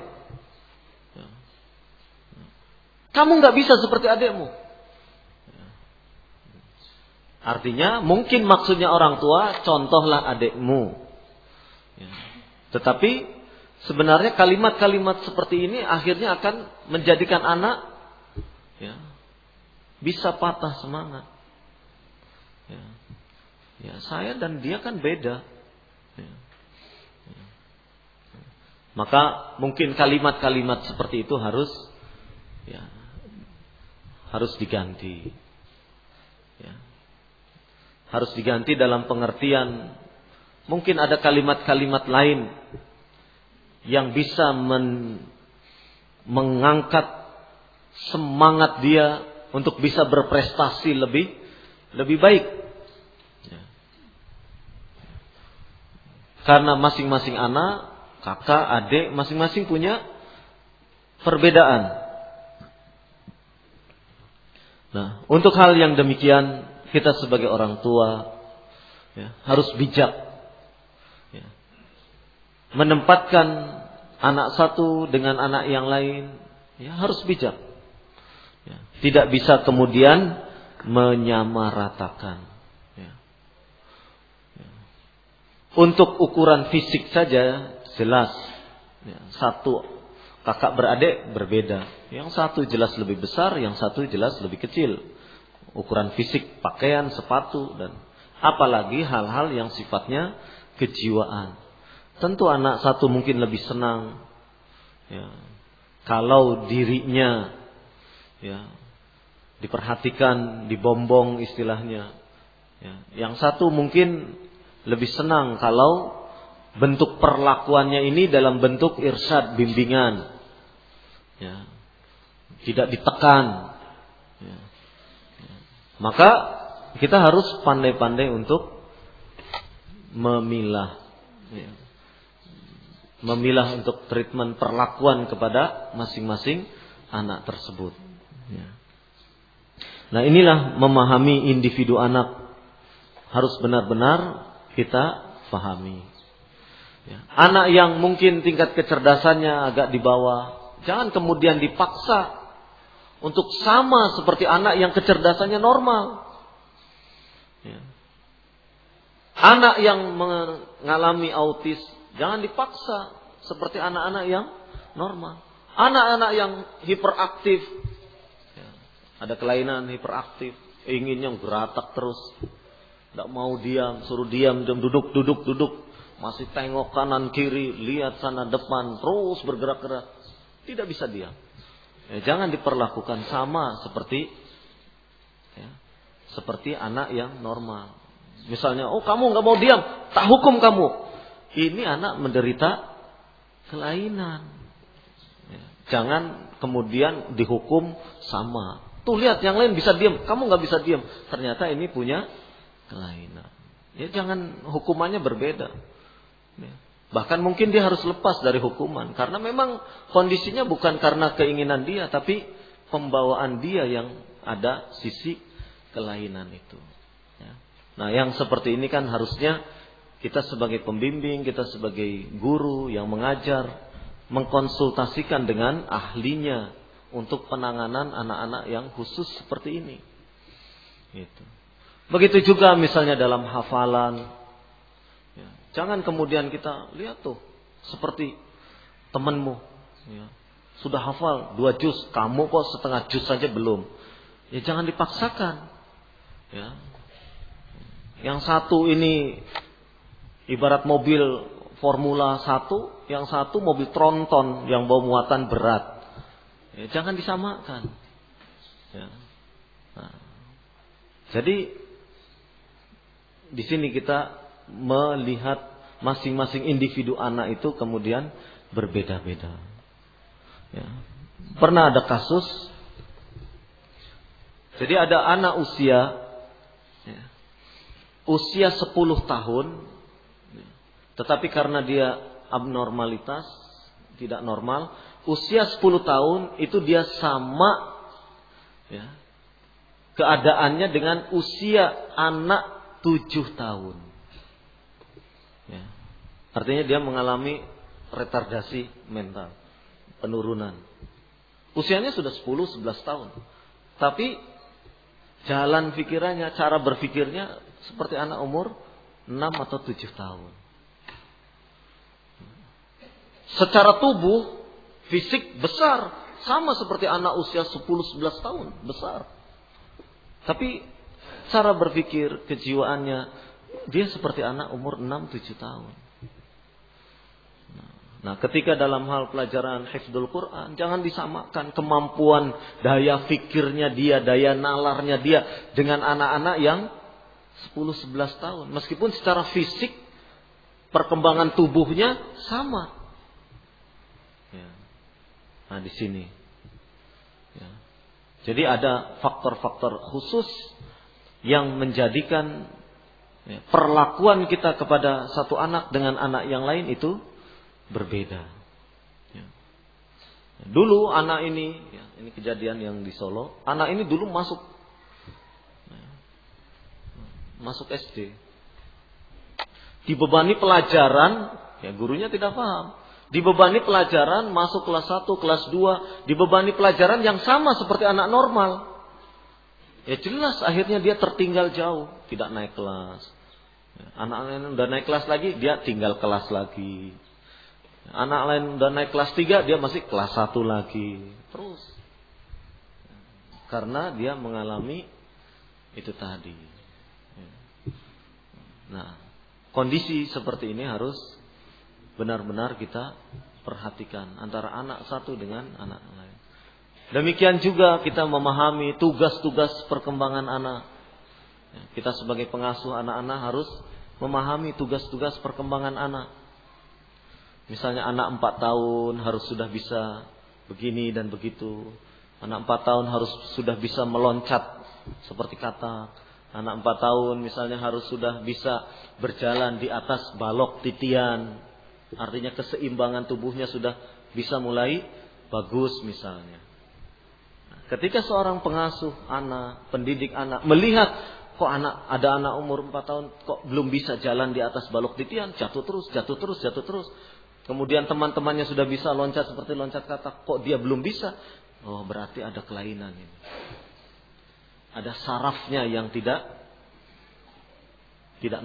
Kamu nggak bisa seperti adekmu. Artinya mungkin maksudnya orang tua, contohlah adekmu. Tetapi sebenarnya kalimat-kalimat seperti ini akhirnya akan menjadikan anak bisa patah semangat. Saya dan dia kan beda. Maka mungkin kalimat-kalimat seperti itu harus diganti. Harus diganti dalam pengertian mungkin ada kalimat-kalimat lain yang bisa mengangkat semangat dia untuk bisa berprestasi lebih baik. Karena masing-masing anak, kakak, adik, masing-masing punya perbedaan. Nah, untuk hal yang demikian kita sebagai orang tua harus bijak menempatkan anak satu dengan anak yang lain, harus bijak. Tidak bisa kemudian menyamaratakan. Untuk ukuran fisik saja jelas, satu kakak beradik berbeda. Yang satu jelas lebih besar, yang satu jelas lebih kecil. Ukuran fisik, pakaian, sepatu, dan apalagi hal-hal yang sifatnya kejiwaan. Tentu anak satu mungkin lebih senang kalau dirinya diperhatikan, dibombong istilahnya. Yang satu mungkin lebih senang kalau bentuk perlakuannya ini dalam bentuk irsyad, bimbingan, tidak ditekan. Maka kita harus pandai-pandai untuk memilah untuk treatment perlakuan kepada masing-masing anak tersebut. Nah, inilah memahami individu anak harus benar-benar kita pahami. Anak yang mungkin tingkat kecerdasannya agak di bawah, jangan kemudian dipaksa untuk sama seperti anak yang kecerdasannya normal. Anak yang mengalami autis jangan dipaksa seperti anak-anak yang normal. Anak-anak yang hiperaktif, ada kelainan hiperaktif, inginnya geratak terus, tidak mau diam, suruh diam, duduk, masih tengok kanan kiri, lihat sana depan, terus bergerak-gerak, tidak bisa diam. Jangan diperlakukan sama seperti anak yang normal. Misalnya, kamu nggak mau diam, tak hukum kamu. Ini anak menderita kelainan. Jangan kemudian dihukum sama. Tuh lihat yang lain bisa diam, kamu nggak bisa diam. Ternyata ini punya kelainan. Jangan hukumannya berbeda. Bahkan mungkin dia harus lepas dari hukuman. Karena memang kondisinya bukan karena keinginan dia, tapi pembawaan dia yang ada sisi kelainan itu. Nah, yang seperti ini kan harusnya kita sebagai pembimbing, kita sebagai guru yang mengajar, mengkonsultasikan dengan ahlinya untuk penanganan anak-anak yang khusus seperti ini. Begitu juga misalnya dalam hafalan. Jangan kemudian kita lihat tuh seperti temanmu sudah hafal 2 juz, kamu kok setengah juz saja belum. Jangan dipaksakan. Yang satu ini ibarat mobil Formula 1, yang satu mobil tronton yang bawa muatan berat. Jangan disamakan. Jadi di sini kita melihat masing-masing individu anak itu kemudian berbeda-beda. Pernah ada kasus, jadi ada anak usia 10 tahun, tetapi karena dia abnormalitas tidak normal. Usia 10 tahun itu dia sama ya, keadaannya dengan usia anak 7 tahun. Ya. Artinya dia mengalami retardasi mental, penurunan. Usianya sudah 10-11 tahun. Tapi jalan pikirannya, cara berpikirnya seperti anak umur 6 atau 7 tahun. Secara tubuh, fisik besar, sama seperti anak usia 10-11 tahun, besar. Tapi cara berpikir, kejiwaannya, dia seperti anak umur 6-7 tahun. Nah, ketika dalam hal pelajaran hifdzul Quran, jangan disamakan kemampuan daya fikirnya dia, daya nalarnya dia dengan anak-anak yang 10-11 tahun. Meskipun secara fisik perkembangan tubuhnya sama. Ya. Nah, di sini. Ya. Jadi ada faktor-faktor khusus yang menjadikan perlakuan kita kepada satu anak dengan anak yang lain itu berbeda. Ya. Dulu anak ini, ya, ini kejadian yang di Solo. Anak ini dulu masuk SD. Dibebani pelajaran, ya gurunya tidak paham. Dibebani pelajaran, masuk kelas 1, kelas 2, dibebani pelajaran yang sama seperti anak normal. Ya jelas akhirnya dia tertinggal jauh, tidak naik kelas. Anak lain udah naik kelas lagi, dia tinggal kelas lagi. Anak lain udah naik kelas 3, dia masih kelas 1 lagi. Terus. Karena dia mengalami itu tadi. Nah, kondisi seperti ini harus benar-benar kita perhatikan antara anak satu dengan anak lain. Demikian juga kita memahami tugas-tugas perkembangan anak. Kita sebagai pengasuh anak-anak harus memahami tugas-tugas perkembangan anak. Misalnya anak 4 tahun harus sudah bisa begini dan begitu. Anak 4 tahun harus sudah bisa meloncat seperti katak. Anak 4 tahun misalnya harus sudah bisa berjalan di atas balok titian. Artinya keseimbangan tubuhnya sudah bisa mulai bagus misalnya. Ketika seorang pengasuh anak, pendidik anak melihat kok ada anak umur 4 tahun kok belum bisa jalan di atas balok titian, jatuh terus. Kemudian teman-temannya sudah bisa loncat seperti loncat katak, kok dia belum bisa? Oh, berarti ada kelainan ini. Ada sarafnya yang tidak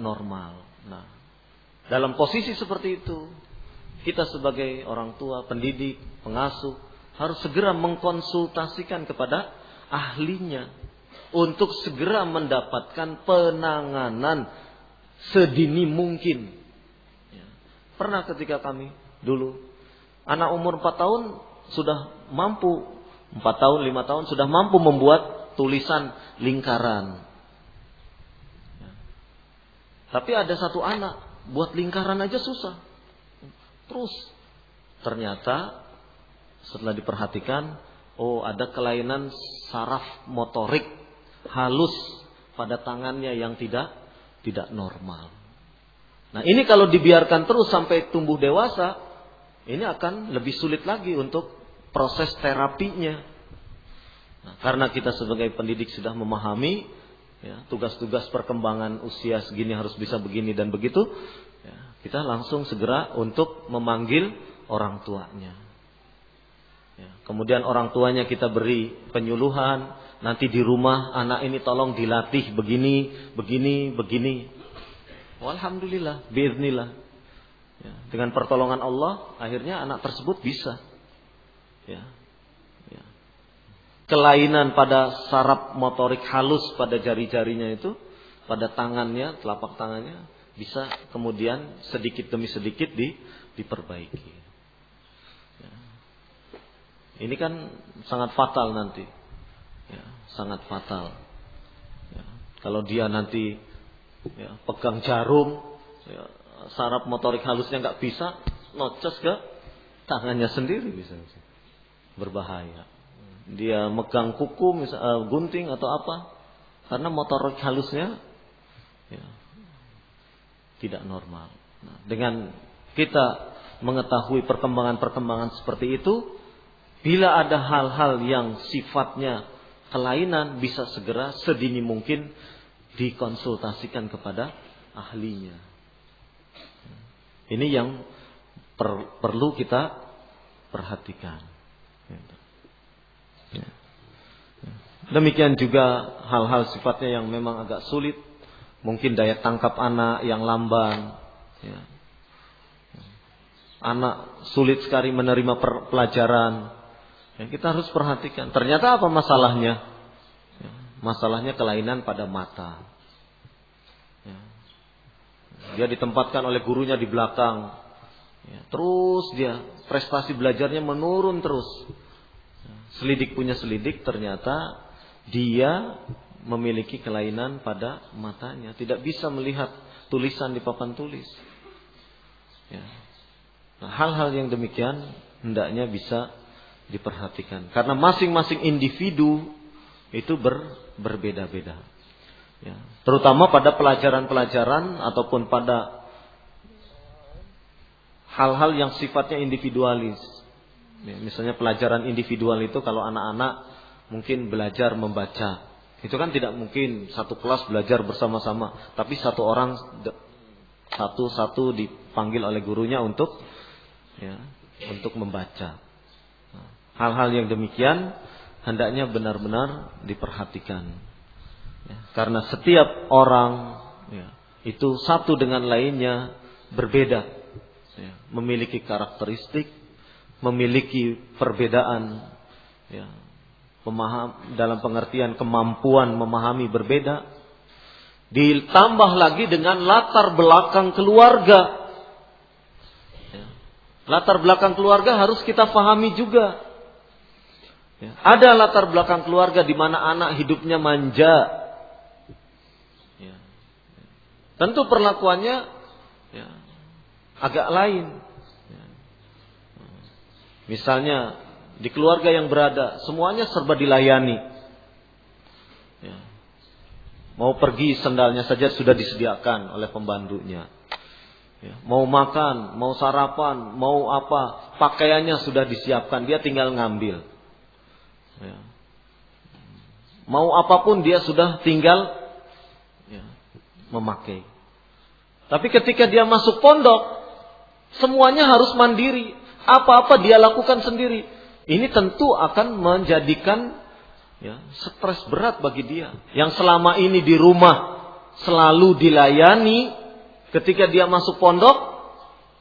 normal. Nah, dalam posisi seperti itu, kita sebagai orang tua, pendidik, pengasuh harus segera mengkonsultasikan kepada ahlinya untuk segera mendapatkan penanganan sedini mungkin. Pernah ketika kami dulu, anak umur 4 tahun sudah mampu, 4 tahun, 5 tahun sudah mampu membuat tulisan lingkaran. Tapi ada satu anak, buat lingkaran aja susah. Terus, ternyata setelah diperhatikan, oh ada kelainan saraf motorik halus pada tangannya yang tidak normal. Nah ini kalau dibiarkan terus sampai tumbuh dewasa, ini akan lebih sulit lagi untuk proses terapinya. Nah, karena kita sebagai pendidik sudah memahami ya, tugas-tugas perkembangan usia segini harus bisa begini dan begitu, ya, kita langsung segera untuk memanggil orang tuanya. Ya, kemudian orang tuanya kita beri penyuluhan, nanti di rumah anak ini tolong dilatih begini. Alhamdulillah, biiznillah. Ya, dengan pertolongan Allah, akhirnya anak tersebut bisa. Ya. Kelainan pada saraf motorik halus pada jari-jarinya itu, pada tangannya, telapak tangannya, bisa kemudian sedikit demi sedikit diperbaiki. Ya. Ini kan sangat fatal nanti. Ya, sangat fatal. Ya. Kalau dia nanti ya, pegang jarum, ya, saraf motorik halusnya nggak bisa, nocos ke tangannya sendiri bisa, berbahaya. Dia megang kuku, gunting atau apa, karena motorik halusnya ya, tidak normal. Nah, dengan kita mengetahui perkembangan-perkembangan seperti itu, bila ada hal-hal yang sifatnya kelainan, bisa segera sedini mungkin dikonsultasikan kepada ahlinya. Ini yang perlu kita perhatikan. Demikian juga hal-hal sifatnya yang memang agak sulit, mungkin daya tangkap anak yang lamban, anak sulit sekali menerima pelajaran. Kita harus perhatikan. Ternyata apa masalahnya? Masalahnya kelainan pada mata. Dia ditempatkan oleh gurunya di belakang. Terus dia prestasi belajarnya menurun terus. Selidik punya selidik, ternyata dia memiliki kelainan pada matanya. Tidak bisa melihat tulisan di papan tulis. Nah, hal-hal yang demikian hendaknya bisa diperhatikan. Karena masing-masing individu itu berbeda-beda. Terutama pada pelajaran-pelajaran ataupun pada hal-hal yang sifatnya individualis. Misalnya pelajaran individual itu kalau anak-anak mungkin belajar membaca. Itu kan tidak mungkin satu kelas belajar bersama-sama. Tapi satu orang satu-satu dipanggil oleh gurunya untuk membaca. Hal-hal yang demikian hendaknya benar-benar diperhatikan. Karena setiap orang itu satu dengan lainnya berbeda. Memiliki karakteristik, memiliki perbedaan. Dalam pengertian kemampuan memahami berbeda. Ditambah lagi dengan latar belakang keluarga. Latar belakang keluarga harus kita pahami juga. Ada latar belakang keluarga di mana anak hidupnya manja. Tentu perlakuannya agak lain. Misalnya di keluarga yang berada semuanya serba dilayani. Mau pergi sendalnya saja sudah disediakan oleh pembantunya. Mau makan, mau sarapan, mau apa, pakaiannya sudah disiapkan, dia tinggal ngambil. Mau apapun dia sudah tinggal memakai. Tapi ketika dia masuk pondok, semuanya harus mandiri. Apa-apa dia lakukan sendiri. Ini tentu akan menjadikan stres berat bagi dia. Yang selama ini di rumah selalu dilayani, ketika dia masuk pondok,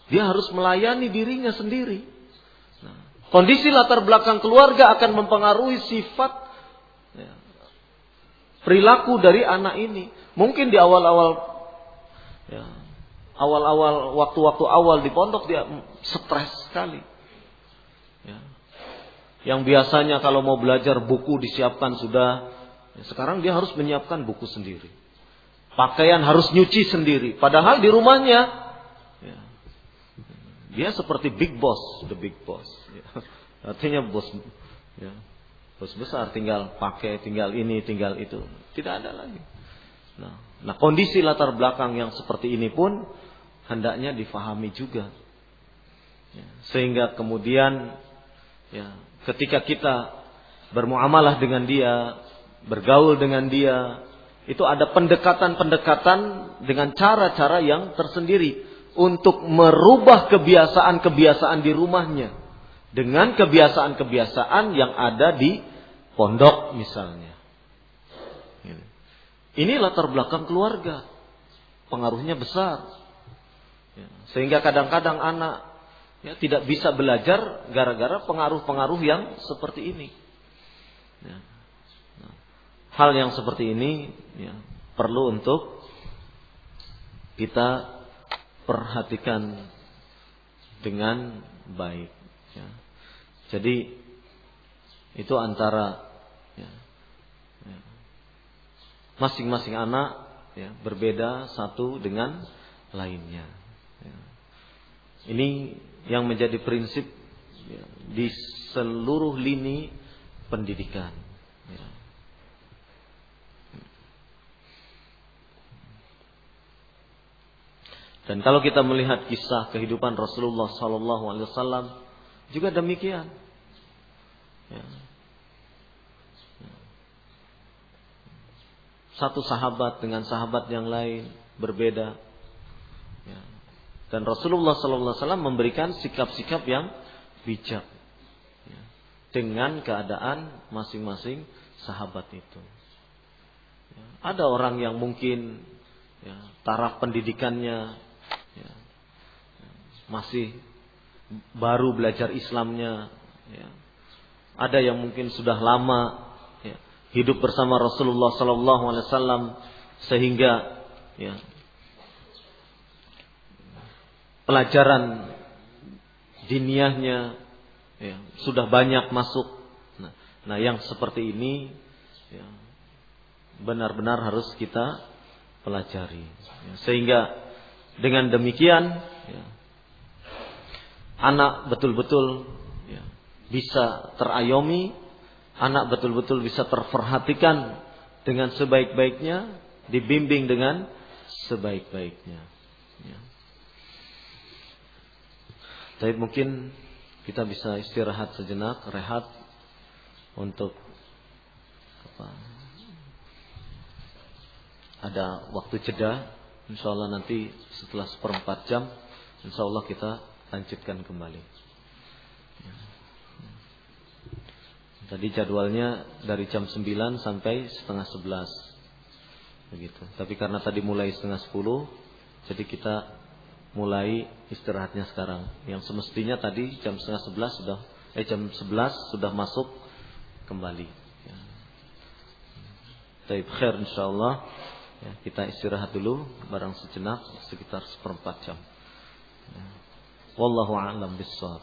dia harus melayani dirinya sendiri. Kondisi latar belakang keluarga akan mempengaruhi sifat perilaku dari anak ini. Mungkin di awal-awal waktu-waktu awal di pondok dia stres sekali. Yang biasanya kalau mau belajar buku disiapkan sudah, sekarang dia harus menyiapkan buku sendiri. Pakaian harus nyuci sendiri. Padahal di rumahnya dia seperti big boss, the big boss. Artinya bos besar, tinggal pakai, tinggal ini, tinggal itu. Tidak ada lagi. Nah, kondisi latar belakang yang seperti ini pun hendaknya difahami juga. Sehingga kemudian ketika kita bermuamalah dengan dia, bergaul dengan dia, itu ada pendekatan-pendekatan dengan cara-cara yang tersendiri untuk merubah kebiasaan-kebiasaan di rumahnya dengan kebiasaan-kebiasaan yang ada di pondok misalnya. Ini latar belakang keluarga, pengaruhnya besar. Sehingga kadang-kadang anak tidak bisa belajar gara-gara pengaruh-pengaruh yang seperti ini. Hal yang seperti ini perlu untuk kita perhatikan dengan baik. Jadi itu antara masing-masing anak berbeda satu dengan lainnya. Ini yang menjadi prinsip di seluruh lini pendidikan. Dan kalau kita melihat kisah kehidupan Rasulullah sallallahu alaihi wasallam juga demikian. Ya. Satu sahabat dengan sahabat yang lain berbeda. Ya. Dan Rasulullah sallallahu alaihi wasallam memberikan sikap-sikap yang bijak. Ya. Dengan keadaan masing-masing sahabat itu. Ya. Ada orang yang mungkin taraf pendidikannya masih baru belajar Islamnya. Ada yang mungkin sudah lama hidup bersama Rasulullah sallallahu alaihi wasallam sehingga pelajaran diniyahnya sudah banyak masuk. Nah, yang seperti ini benar-benar harus kita pelajari. Sehingga dengan demikian anak betul-betul bisa terayomi, anak betul-betul bisa terperhatikan dengan sebaik-baiknya, dibimbing dengan sebaik-baiknya. Tapi mungkin kita bisa istirahat sejenak, rehat untuk ada waktu jeda. InsyaAllah nanti setelah 1/4 jam InsyaAllah kita lanjutkan kembali. Tadi jadwalnya dari jam 9 sampai 10:30 begitu. Tapi karena tadi mulai 9:30, jadi kita mulai istirahatnya sekarang. Yang semestinya tadi jam 11 sudah masuk kembali. Baik, khair insyaallah. Kita istirahat dulu barang sejenak sekitar 1/4 jam. Wallahu a'lam bishawab.